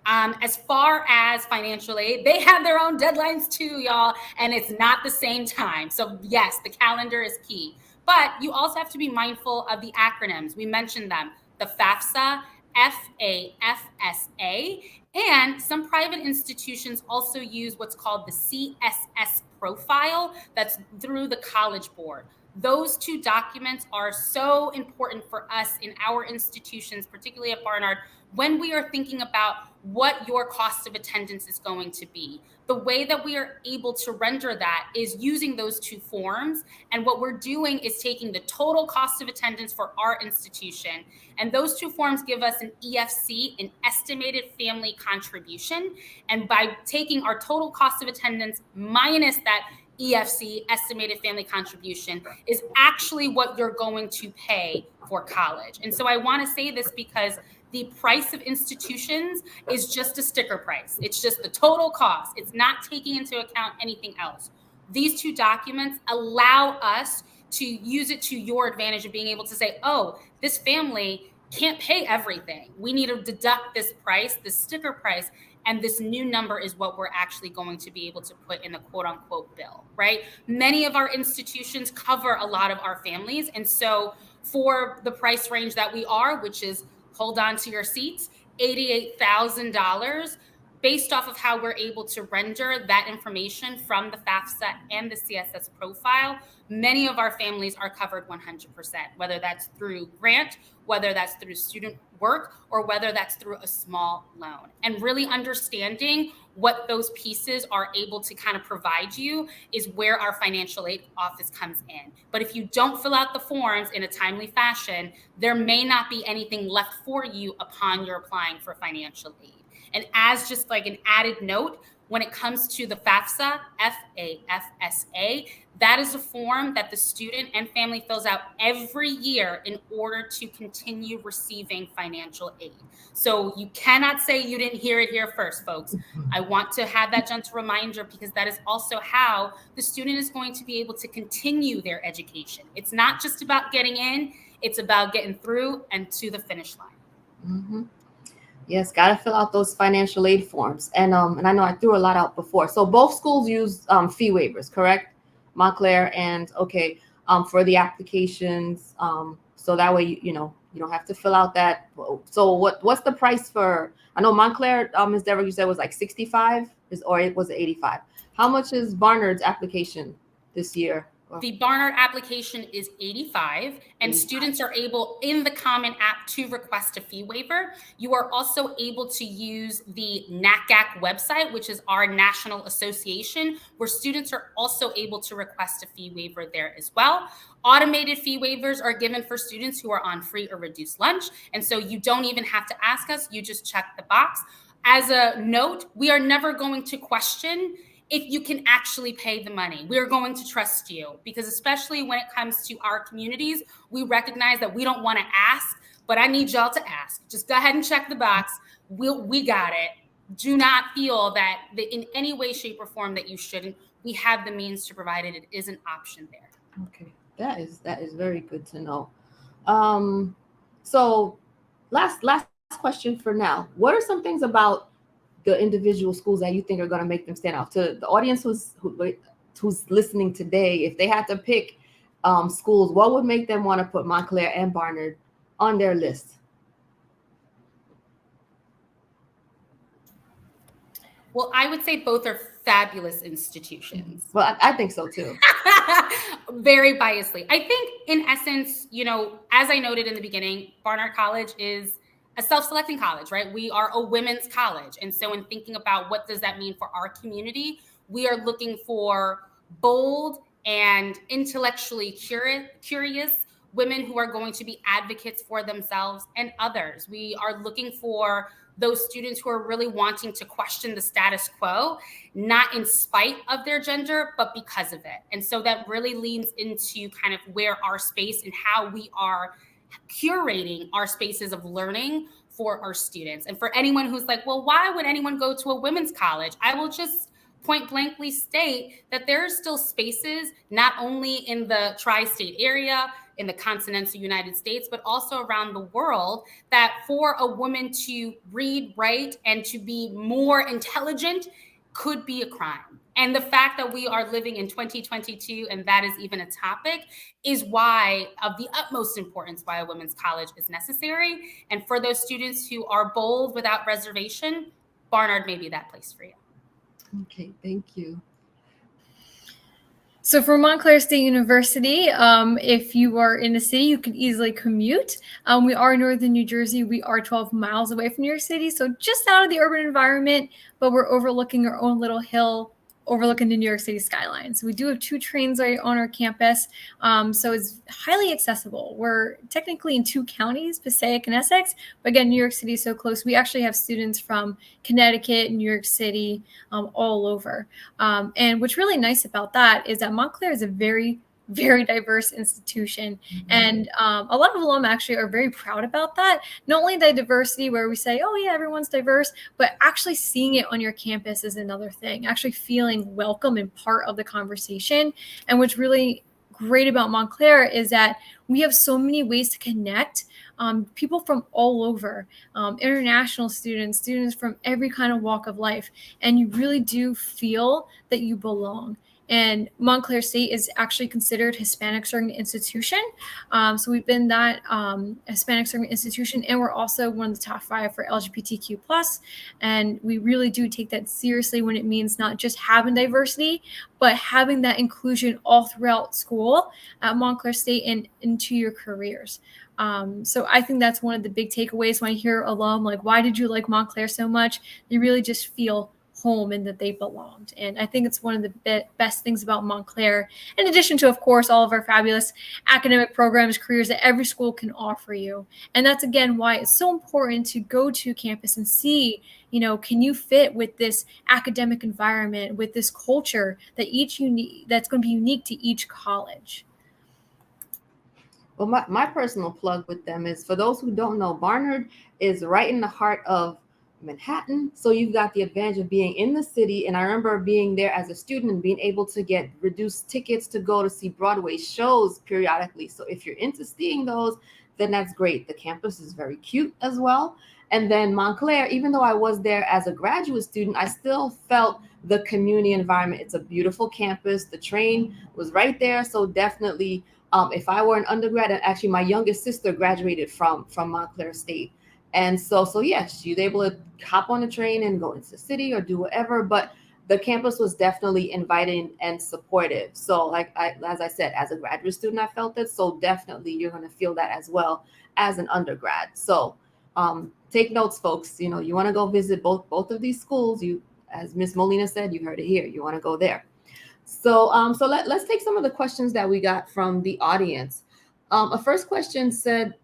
As far as financial aid, they have their own deadlines too, y'all, and it's not the same time. So yes, the calendar is key, but you also have to be mindful of the acronyms. We mentioned them, the FAFSA, FAFSA, and some private institutions also use what's called the CSS profile that's through the College Board. Those two documents are so important for us in our institutions, particularly at Barnard, when we are thinking about what your cost of attendance is going to be. The way that we are able to render that is using those two forms. And what we're doing is taking the total cost of attendance for our institution. And those two forms give us an EFC, an estimated family contribution. And by taking our total cost of attendance minus that EFC, estimated family contribution, is actually what you're going to pay for college. And so I want to say this because the price of institutions is just a sticker price. It's just the total cost. It's not taking into account anything else. These two documents allow us to use it to your advantage of being able to say, oh, this family can't pay everything. We need to deduct this price, this sticker price, and this new number is what we're actually going to be able to put in the quote unquote bill, right? Many of our institutions cover a lot of our families. And so for the price range that we are, which is, hold on to your seats, $88,000, based off of how we're able to render that information from the FAFSA and the CSS profile, many of our families are covered 100%, whether that's through grant, whether that's through student work, or whether that's through a small loan. And really understanding what those pieces are able to kind of provide you is where our financial aid office comes in. But if you don't fill out the forms in a timely fashion, there may not be anything left for you upon your applying for financial aid. And as just like an added note, when it comes to the FAFSA, FAFSA, that is a form that the student and family fills out every year in order to continue receiving financial aid. So you cannot say you didn't hear it here first, folks. I want to have that gentle reminder because that is also how the student is going to be able to continue their education. It's not just about getting in, it's about getting through and to the finish line. Mm-hmm. Yes, got to fill out those financial aid forms. And I know I threw a lot out before. So both schools use fee waivers, correct? Montclair and, okay, for the applications. So that way, you don't have to fill out that. So what's the price for, I know Montclair, Ms. Devericks, you said was like 65 or it was 85. How much is Barnard's application this year? The Barnard application is 85, and students are able in the Common App to request a fee waiver. You are also able to use the NAAHP website, which is our national association, where students are also able to request a fee waiver there as well. Automated fee waivers are given for students who are on free or reduced lunch. And so you don't even have to ask us, you just check the box. As a note, we are never going to question if you can actually pay the money. We're going to trust you because especially when it comes to our communities, we recognize that we don't want to ask, but I need y'all to ask. Just go ahead and check the box. We got it. Do not feel that in any way, shape, or form that you shouldn't. We have the means to provide it. It is an option there. Okay, that is very good to know. So last question for now. What are some things about the individual schools that you think are going to make them stand out? To the audience who's listening today, if they had to pick schools, what would make them want to put Montclair and Barnard on their list? Well, I would say both are fabulous institutions. Well, I think so too. Very biasly. I think in essence, you know, as I noted in the beginning, Barnard College is a self-selecting college, right? We are a women's college. And so in thinking about what does that mean for our community, we are looking for bold and intellectually curious women who are going to be advocates for themselves and others. We are looking for those students who are really wanting to question the status quo, not in spite of their gender, but because of it. And so that really leans into kind of where our space and how we are curating our spaces of learning for our students. And for anyone who's like, well, why would anyone go to a women's college? I will just point blankly state that there are still spaces, not only in the tri-state area, in the continental United States, but also around the world, that for a woman to read, write, and to be more intelligent could be a crime. And the fact that we are living in 2022, and that is even a topic, is why of the utmost importance why a women's college is necessary. And for those students who are bold without reservation, Barnard may be that place for you. Okay, thank you. So for Montclair State University, if you are in the city, you can easily commute. We are in northern New Jersey. We are 12 miles away from New York City, so just out of the urban environment, but we're overlooking our own little hill, overlooking the New York City skyline. So we do have 2 trains right on our campus, so it's highly accessible. We're technically in 2 counties, Passaic and Essex, but again, New York City is so close. We actually have students from Connecticut, New York City, all over. And what's really nice about that is that Montclair is a very diverse institution. And a lot of alum actually are very proud about that. Not only the diversity where we say, oh yeah, everyone's diverse, but actually seeing it on your campus is another thing, actually feeling welcome and part of the conversation. And what's really great about Montclair is that we have so many ways to connect people from all over, international students from every kind of walk of life. And you really do feel that you belong. And Montclair State is actually considered Hispanic serving institution. So we've been that Hispanic serving institution, and we're also one of the top 5 for LGBTQ+. And we really do take that seriously when it means not just having diversity, but having that inclusion all throughout school at Montclair State and into your careers. So I think that's one of the big takeaways when I hear alum, like, why did you like Montclair so much? You really just feel home and that they belonged. And I think it's one of the best things about Montclair, in addition to, of course, all of our fabulous academic programs, careers that every school can offer you. And that's, again, why it's so important to go to campus and see, you know, can you fit with this academic environment, with this culture that that's going to be unique to each college. Well, my personal plug with them is, for those who don't know, Barnard is right in the heart of Manhattan. So you've got the advantage of being in the city. And I remember being there as a student and being able to get reduced tickets to go to see Broadway shows periodically. So if you're into seeing those, then that's great. The campus is very cute as well. And then Montclair, even though I was there as a graduate student, I still felt the community environment. It's a beautiful campus. The train was right there. So definitely, if I were an undergrad, and actually my youngest sister graduated from Montclair State. And so yes, she was able to hop on the train and go into the city or do whatever, but the campus was definitely inviting and supportive. So as I said, as a graduate student, I felt it. So definitely you're going to feel that as well as an undergrad. So take notes, folks. You know, you want to go visit both of these schools. You, as Ms. Molina said, you heard it here. You want to go there. So let's take some of the questions that we got from the audience. A first question said,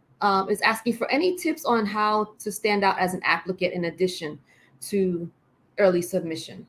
is asking for any tips on how to stand out as an applicant in addition to early submission.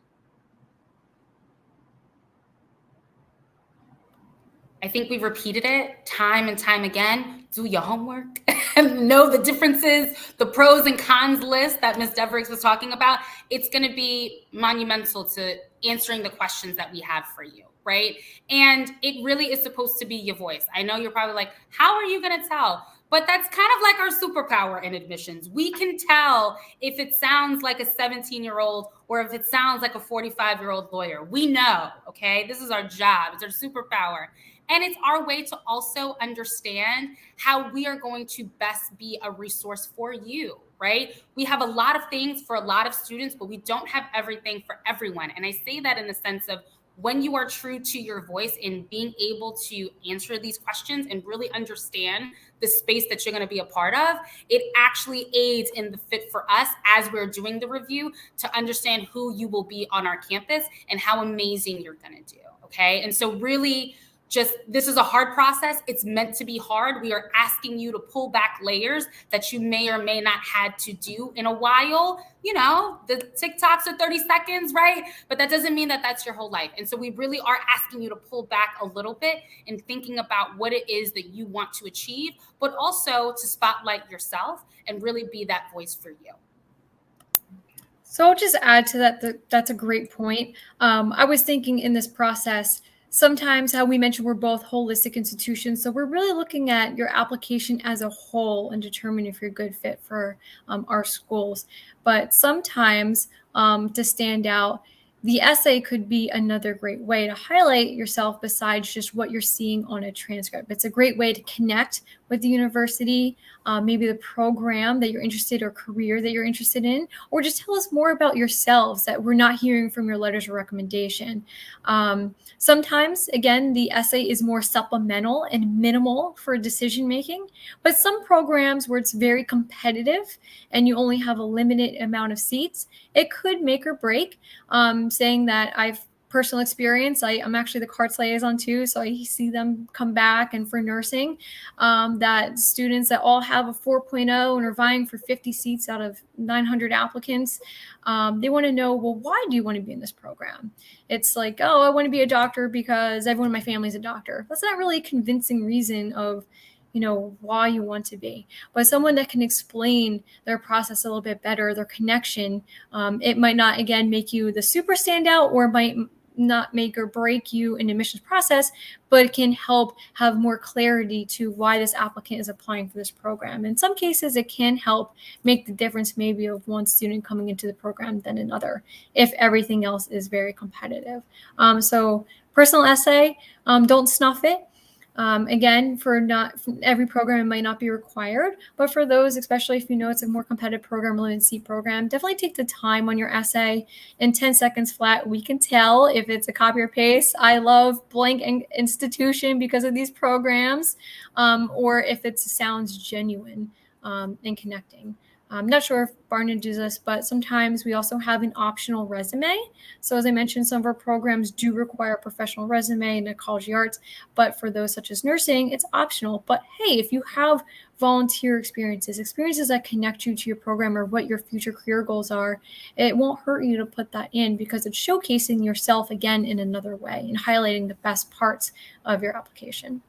I think we've repeated it time and time again. Do your homework and know the differences, the pros and cons list that Ms. Devericks was talking about. It's going to be monumental to answering the questions that we have for you, right? And it really is supposed to be your voice. I know you're probably like, how are you going to tell? But that's kind of like our superpower in admissions. We can tell if it sounds like a 17-year-old or if it sounds like a 45-year-old lawyer. We know, okay? This is our job. It's our superpower. And it's our way to also understand how we are going to best be a resource for you, right? We have a lot of things for a lot of students, but we don't have everything for everyone. And I say that in the sense of when you are true to your voice in being able to answer these questions and really understand the space that you're going to be a part of, it actually aids in the fit for us as we're doing the review to understand who you will be on our campus and how amazing you're going to do. Okay. And so really, this is a hard process. It's meant to be hard. We are asking you to pull back layers that you may or may not had to do in a while. You know, the TikToks are 30 seconds, right? But that doesn't mean that that's your whole life. And so we really are asking you to pull back a little bit in thinking about what it is that you want to achieve, but also to spotlight yourself and really be that voice for you. So I'll just add to that, that's a great point. I was thinking in this process, sometimes, how we mentioned, we're both holistic institutions. So we're really looking at your application as a whole and determine if you're a good fit for our schools. But sometimes to stand out, the essay could be another great way to highlight yourself besides just what you're seeing on a transcript. It's a great way to connect with the university, maybe the program that you're interested or career that you're interested in, or just tell us more about yourselves that we're not hearing from your letters of recommendation. Sometimes, again, the essay is more supplemental and minimal for decision making, but some programs where it's very competitive and you only have a limited amount of seats, it could make or break. Saying that I've personal experience, I'm actually the CARTS liaison too, so I see them come back, and for nursing, that students that all have a 4.0 and are vying for 50 seats out of 900 applicants, they want to know, well, why do you want to be in this program? It's like, oh, I want to be a doctor because everyone in my family is a doctor. That's not really a convincing reason of, you know, why you want to be. But someone that can explain their process a little bit better, their connection, it might not, again, make you the super standout, or might not make or break you in the admissions process, but it can help have more clarity to why this applicant is applying for this program. In some cases, it can help make the difference maybe of one student coming into the program than another, if everything else is very competitive. So personal essay, don't snuff it. Again, for every program, it might not be required, but for those, especially if you know it's a more competitive program, limited seat program, definitely take the time on your essay. In 10 seconds flat, we can tell if it's a copy or paste. I love blank institution because of these programs, or if it sounds genuine and connecting. I'm not sure if Barnard does this, but sometimes we also have an optional resume. So as I mentioned, some of our programs do require a professional resume in ecology arts, but for those such as nursing, it's optional. But hey, if you have volunteer experiences that connect you to your program or what your future career goals are, it won't hurt you to put that in, because it's showcasing yourself again in another way and highlighting the best parts of your application.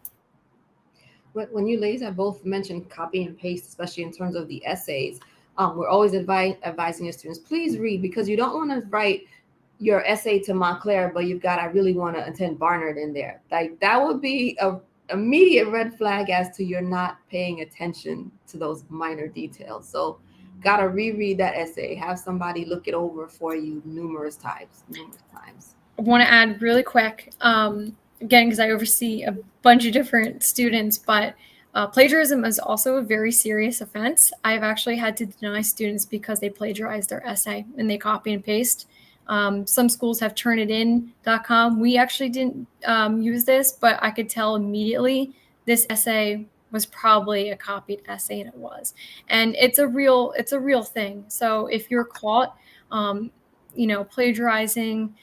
When you ladies have both mentioned copy and paste, especially in terms of the essays, we're always advising your students, please read, because you don't want to write your essay to Montclair, but you've got, I really want to attend Barnard in there. Like, that would be a immediate red flag as to you're not paying attention to those minor details. So got to reread that essay, have somebody look it over for you numerous times. I want to add really quick, again, because I oversee a bunch of different students, but plagiarism is also a very serious offense. I've actually had to deny students because they plagiarized their essay and they copy and paste. Some schools have turnitin.com. We actually didn't use this, but I could tell immediately this essay was probably a copied essay, and it was. And it's a real thing. So if you're caught, plagiarizing,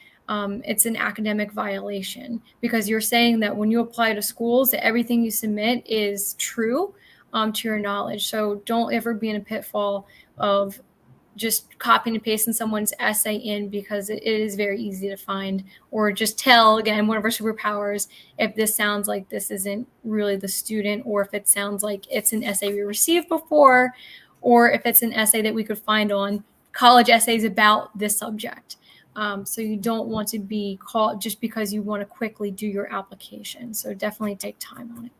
it's an academic violation, because you're saying that when you apply to schools, that everything you submit is true to your knowledge. So don't ever be in a pitfall of just copying and pasting someone's essay in, because it is very easy to find, or just tell, again, one of our superpowers, if this sounds like this isn't really the student, or if it sounds like it's an essay we received before, or if it's an essay that we could find on college essays about this subject. So you don't want to be caught just because you want to quickly do your application. So definitely take time on it.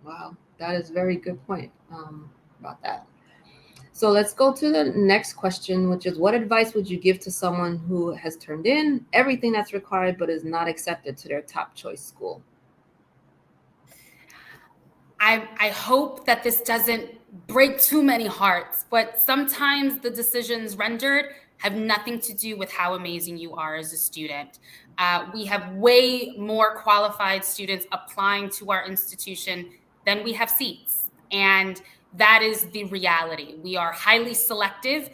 Wow, that is a very good point about that. So let's go to the next question, which is what advice would you give to someone who has turned in everything that's required but is not accepted to their top choice school? I hope that this doesn't break too many hearts, but sometimes the decisions rendered have nothing to do with how amazing you are as a student. We have way more qualified students applying to our institution than we have seats. And that is the reality. We are highly selective,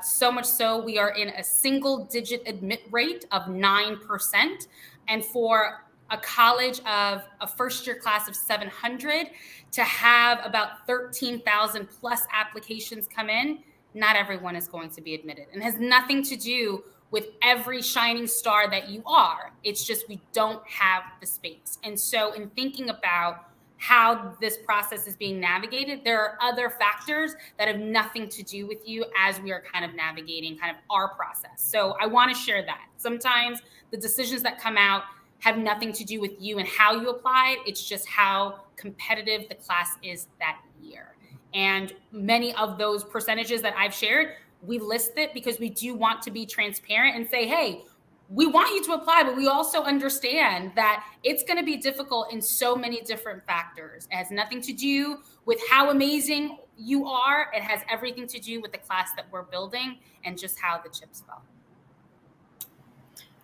so much so we are in a single-digit admit rate of 9%. And for a college of a first-year class of 700 to have about 13,000 plus applications come in, not everyone is going to be admitted. And has nothing to do with every shining star that you are. It's just we don't have the space. And so in thinking about how this process is being navigated, there are other factors that have nothing to do with you as we are kind of navigating kind of our process. So I want to share that. Sometimes the decisions that come out have nothing to do with you and how you applied. It's just how competitive the class is that year. And many of those percentages that I've shared, we list it because we do want to be transparent and say, hey, we want you to apply, but we also understand that it's going to be difficult in so many different factors. It has nothing to do with how amazing you are. It has everything to do with the class that we're building and just how the chips fell.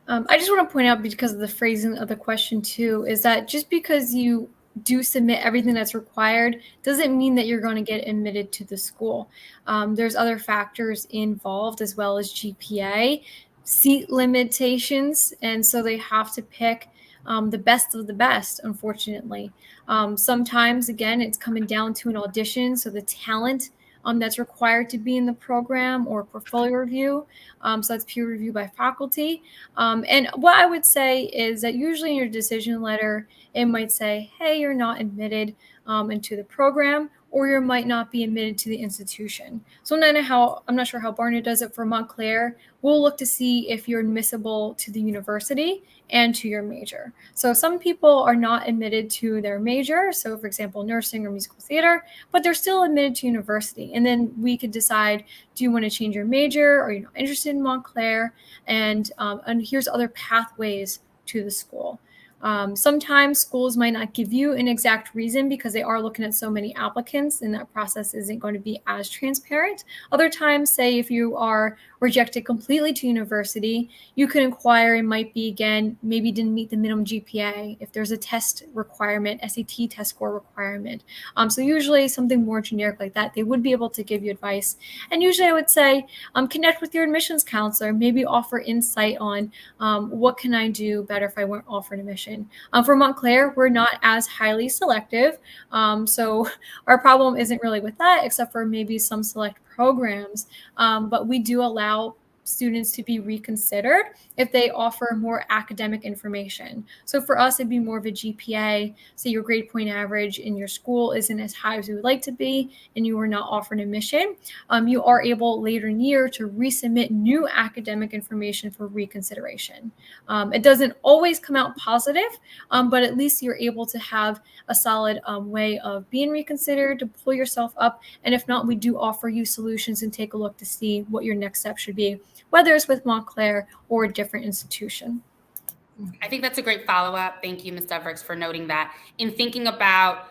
I just want to point out, because of the phrasing of the question too, is that just because you do submit everything that's required doesn't mean that you're going to get admitted to the school. There's other factors involved as well as GPA, seat limitations, and so they have to pick the best of the best, unfortunately. Sometimes, again, it's coming down to an audition, so the talent that's required to be in the program, or portfolio review. So that's peer review by faculty. And what I would say is that usually in your decision letter, it might say, hey, you're not admitted into the program, or you might not be admitted to the institution. So I'm not sure how Barnard does it. For Montclair, we'll look to see if you're admissible to the university and to your major. So some people are not admitted to their major, so for example, nursing or musical theater, but they're still admitted to university. And then we could decide, do you want to change your major? Or are you not interested in Montclair? And here's other pathways to the school. Sometimes schools might not give you an exact reason because they are looking at so many applicants, and that process isn't going to be as transparent. Other times, say if you are rejected completely to university, you can inquire. It might be, again, maybe didn't meet the minimum GPA, if there's a test requirement, SAT test score requirement. So usually something more generic like that, they would be able to give you advice. And usually I would say, connect with your admissions counselor, maybe offer insight on what can I do better if I weren't offered admission. For Montclair, we're not as highly selective. So our problem isn't really with that, except for maybe some select programs. But we do allow students to be reconsidered if they offer more academic information. So for us, it'd be more of a GPA. So your grade point average in your school isn't as high as you would like to be, and you are not offered admission. You are able later in the year to resubmit new academic information for reconsideration. It doesn't always come out positive, but at least you're able to have a solid way of being reconsidered to pull yourself up. And if not, we do offer you solutions and take a look to see what your next step should be, whether it's with Montclair or a different institution. I think that's a great follow-up. Thank you, Ms. Devericks, for noting that. In thinking about,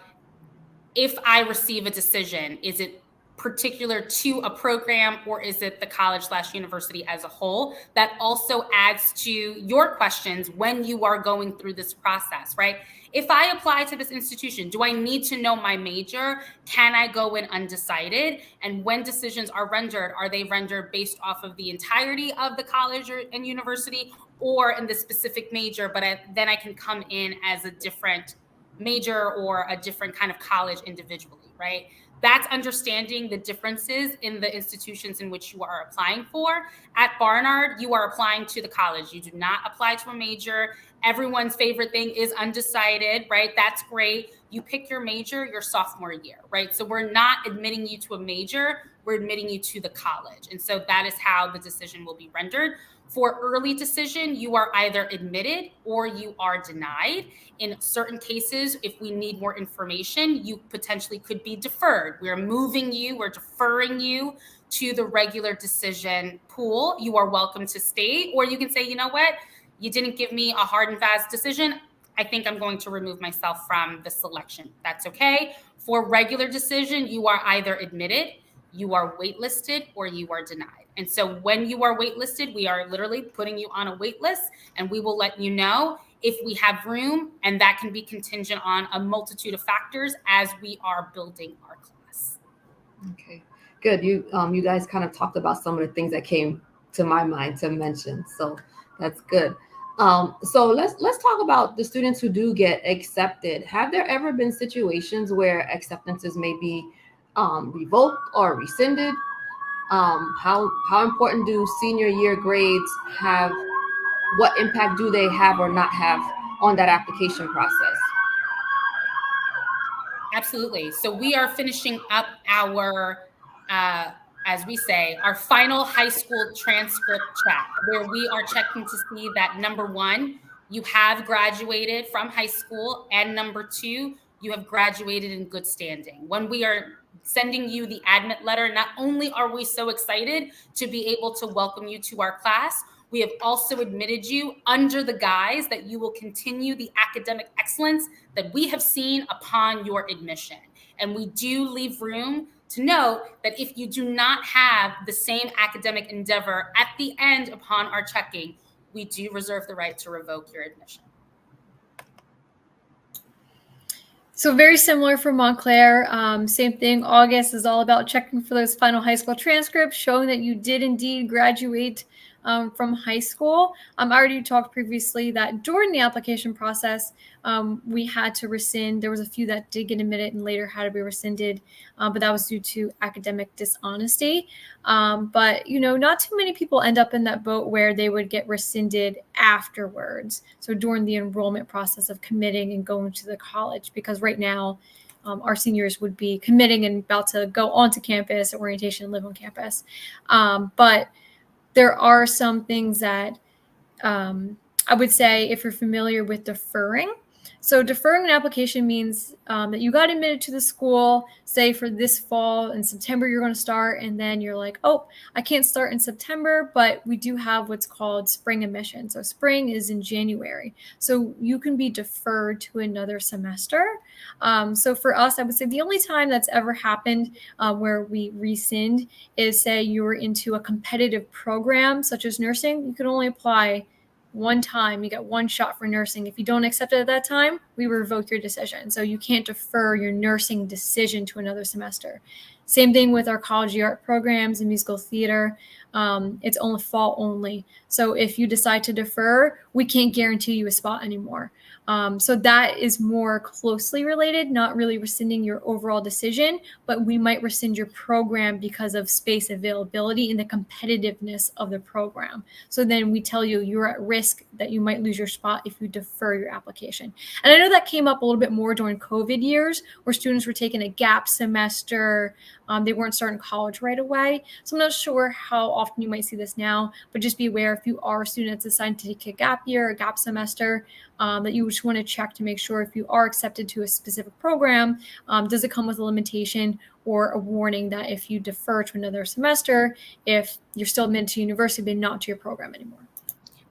if I receive a decision, is it particular to a program, or is it the college/university as a whole? That also adds to your questions when you are going through this process, right? If I apply to this institution, do I need to know my major? Can I go in undecided? And when decisions are rendered, are they rendered based off of the entirety of the college and university, or in the specific major, but then I can come in as a different major or a different kind of college individually, right? That's understanding the differences in the institutions in which you are applying for. At Barnard, you are applying to the college. You do not apply to a major. Everyone's favorite thing is undecided, right? That's great. You pick your major your sophomore year, right? So we're not admitting you to a major we're admitting you to the college. And so that is how the decision will be rendered. For early decision, you are either admitted or you are denied. In certain cases, if we need more information, you potentially could be deferred. We're deferring you to the regular decision pool. You are welcome to stay, or you can say, you know what, you didn't give me a hard and fast decision. I think I'm going to remove myself from the selection. That's okay. For regular decision, you are either admitted, you are waitlisted, or you are denied. And so when you are waitlisted, we are literally putting you on a wait list, and we will let you know if we have room, and that can be contingent on a multitude of factors as we are building our class. Okay, good. You guys kind of talked about some of the things that came to my mind to mention, so that's good. So let's talk about the students who do get accepted. Have there ever been situations where acceptances may be revoked or rescinded? How important do senior year grades have? What impact do they have or not have on that application process? Absolutely. So we are finishing up our, as we say, our final high school transcript check, where we are checking to see that, number one, you have graduated from high school, and number two, you have graduated in good standing. When we are sending you the admit letter, not only are we so excited to be able to welcome you to our class, we have also admitted you under the guise that you will continue the academic excellence that we have seen upon your admission. And we do leave room to note that if you do not have the same academic endeavor at the end upon our checking, we do reserve the right to revoke your admission. So very similar for Montclair, same thing. August is all about checking for those final high school transcripts, showing that you did indeed graduate from high school. I already talked previously that during the application process, we had to rescind. There was a few that did get admitted and later had to be rescinded, but that was due to academic dishonesty. But, not too many people end up in that boat where they would get rescinded afterwards. So during the enrollment process of committing and going to the college, because right now, our seniors would be committing and about to go onto campus, orientation, live on campus. But there are some things that I would say, if you're familiar with deferring. So deferring an application means that you got admitted to the school, say for this fall, in September you're going to start, and then you're like, oh, I can't start in September, but we do have what's called spring admission. So spring is in January. So you can be deferred to another semester. So for us, I would say the only time that's ever happened where we rescind is, say you were into a competitive program such as nursing. You can only apply one time. You get one shot for nursing. If you don't accept it at that time, we revoke your decision. So you can't defer your nursing decision to another semester. Same thing with our college art programs and musical theater. It's only fall only. So if you decide to defer, we can't guarantee you a spot anymore. So that is more closely related, not really rescinding your overall decision, but we might rescind your program because of space availability and the competitiveness of the program. So then we tell you you're at risk that you might lose your spot if you defer your application. And I know that came up a little bit more during COVID years where students were taking a gap semester. They weren't starting college right away. So I'm not sure how often you might see this now, but just be aware if you are a student that's assigned to take a gap year, a gap semester, that you just want to check to make sure if you are accepted to a specific program, does it come with a limitation or a warning that if you defer to another semester, if you're still admitted to university, but not to your program anymore.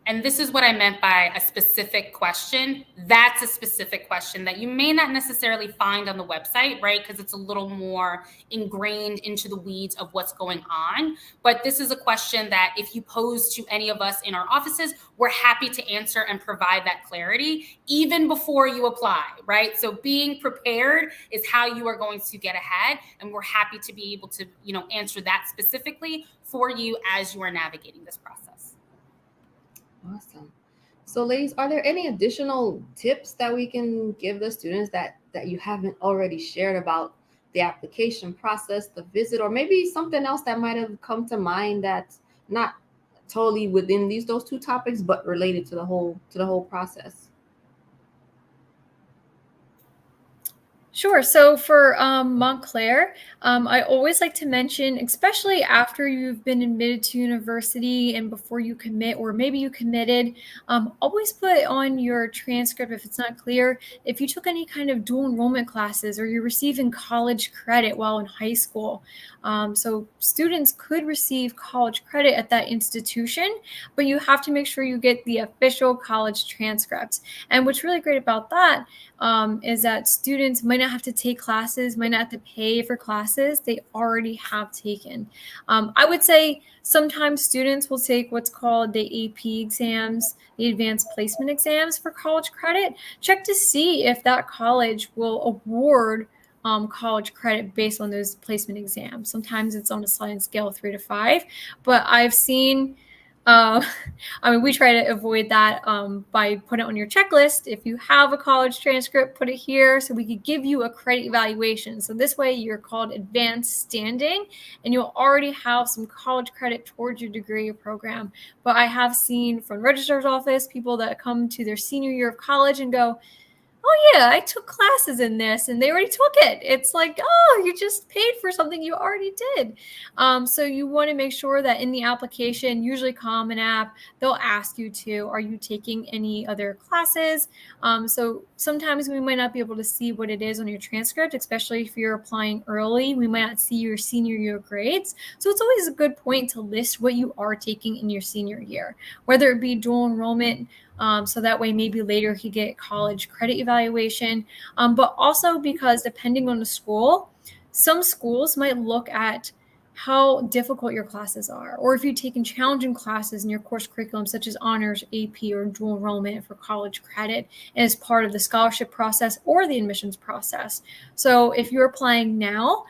And this is what I meant by a specific question. That's a specific question that you may not necessarily find on the website, right? Because it's a little more ingrained into the weeds of what's going on. But this is a question that if you pose to any of us in our offices, we're happy to answer and provide that clarity even before you apply, right? So being prepared is how you are going to get ahead. And we're happy to be able to, answer that specifically for you as you are navigating this process. Awesome. So ladies, are there any additional tips that we can give the students that you haven't already shared about the application process, the visit, or maybe something else that might have come to mind that's not totally within those two topics, but related to the whole process? Sure. So for Montclair, I always like to mention, especially after you've been admitted to university and before you commit, or maybe you committed, always put on your transcript, if it's not clear, if you took any kind of dual enrollment classes or you're receiving college credit while in high school. So students could receive college credit at that institution, but you have to make sure you get the official college transcripts. And what's really great about that is that students might not have to take classes, might not have to pay for classes they already have taken. I would say sometimes students will take what's called the AP exams, the advanced placement exams for college credit. Check to see if that college will award college credit based on those placement exams. Sometimes it's on a sliding scale of 3 to 5, but I've seen we try to avoid that by putting it on your checklist. If you have a college transcript, put it here so we could give you a credit evaluation. So this way you're called advanced standing and you'll already have some college credit towards your degree or program. But I have seen from the registrar's office people that come to their senior year of college and go, oh yeah, I took classes in this and they already took it. It's like, oh, you just paid for something you already did. So you want to make sure that in the application, usually Common App, they'll ask you to, are you taking any other classes? So sometimes we might not be able to see what it is on your transcript, especially if you're applying early. We might not see your senior year grades. So it's always a good point to list what you are taking in your senior year, whether it be dual enrollment, so that way maybe later he get college credit evaluation, but also because depending on the school, some schools might look at how difficult your classes are, or if you've taken challenging classes in your course curriculum, such as honors, AP, or dual enrollment for college credit as part of the scholarship process or the admissions process. So if you're applying now,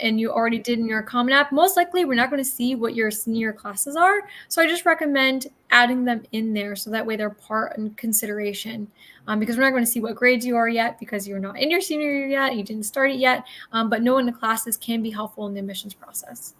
and you already did in your Common App, most likely we're not going to see what your senior classes are. So I just recommend adding them in there so that way they're part in consideration, because we're not going to see what grades you are yet because you're not in your senior year yet, you didn't start it yet, but knowing the classes can be helpful in the admissions process.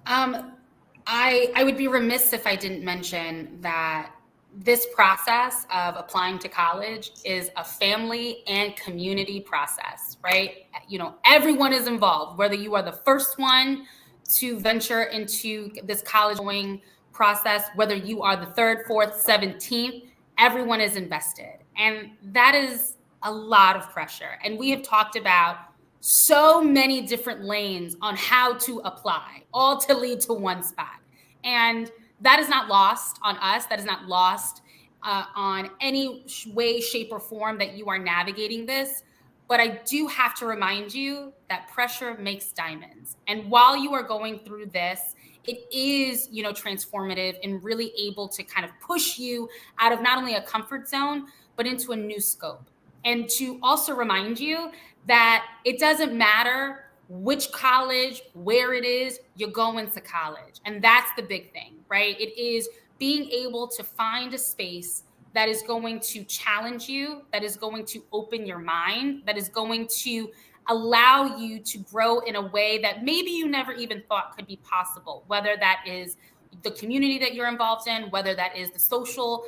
I would be remiss if I didn't mention that this process of applying to college is a family and community process, right? You know, everyone is involved, whether you are the first one to venture into this college going process, whether you are the 3rd, 4th, 17th, everyone is invested. And that is a lot of pressure. And we have talked about so many different lanes on how to apply, all to lead to one spot. And that is not lost on us. That is not lost on any way, shape, or form that you are navigating this. But I do have to remind you that pressure makes diamonds. And while you are going through this, it is, you know, transformative and really able to kind of push you out of not only a comfort zone, but into a new scope. And to also remind you that it doesn't matter which college, where it is, you're going to college. And that's the big thing, right? It is being able to find a space that is going to challenge you, that is going to open your mind, that is going to allow you to grow in a way that maybe you never even thought could be possible, whether that is the community that you're involved in, whether that is the social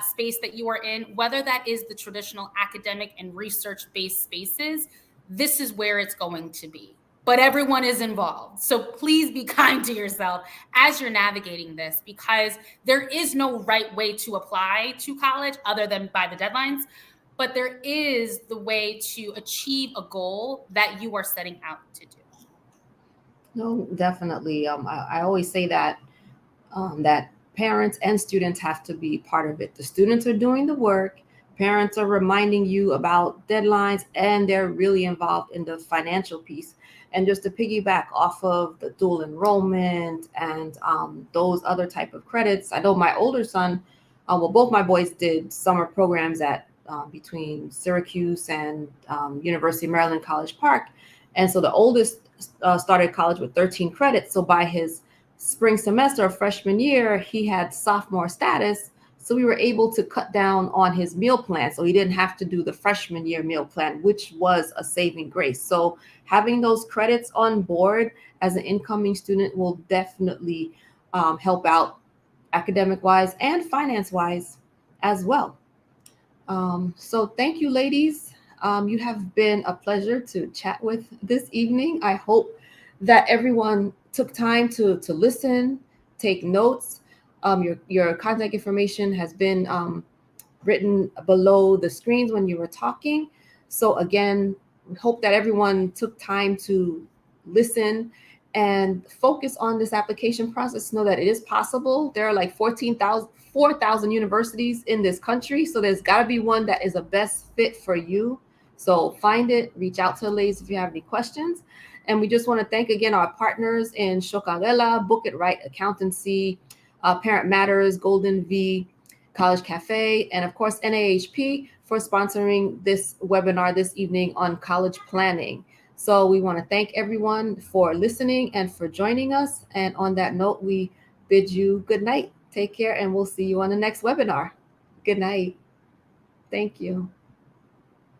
space that you are in, whether that is the traditional academic and research-based spaces. This is where it's going to be. But everyone is involved. So please be kind to yourself as you're navigating this, because there is no right way to apply to college other than by the deadlines. But there is the way to achieve a goal that you are setting out to do. No, definitely. I always say that that parents and students have to be part of it. The students are doing the work. Parents are reminding you about deadlines, and they're really involved in the financial piece. And just to piggyback off of the dual enrollment and those other type of credits, I know my older son, both my boys did summer programs at between Syracuse and University of Maryland College Park. And so the oldest started college with 13 credits. So by his spring semester of freshman year, he had sophomore status. So we were able to cut down on his meal plan. So he didn't have to do the freshman year meal plan, which was a saving grace. So having those credits on board as an incoming student will definitely help out academic wise and finance wise as well. So thank you, ladies. You have been a pleasure to chat with this evening. I hope that everyone took time to listen, take notes. Your contact information has been written below the screens when you were talking. So again, we hope that everyone took time to listen and focus on this application process. Know that it is possible. There are like 4,000 universities in this country. So there's got to be one that is a best fit for you. So find it, reach out to the ladies if you have any questions. And we just want to thank again our partners in Shokagela, Book It Right Accountancy, Parent Matters, Golden V, College Cafe, and of course, NAAHP for sponsoring this webinar this evening on college planning. So we want to thank everyone for listening and for joining us. And on that note, we bid you good night. Take care, and we'll see you on the next webinar. Good night. Thank you.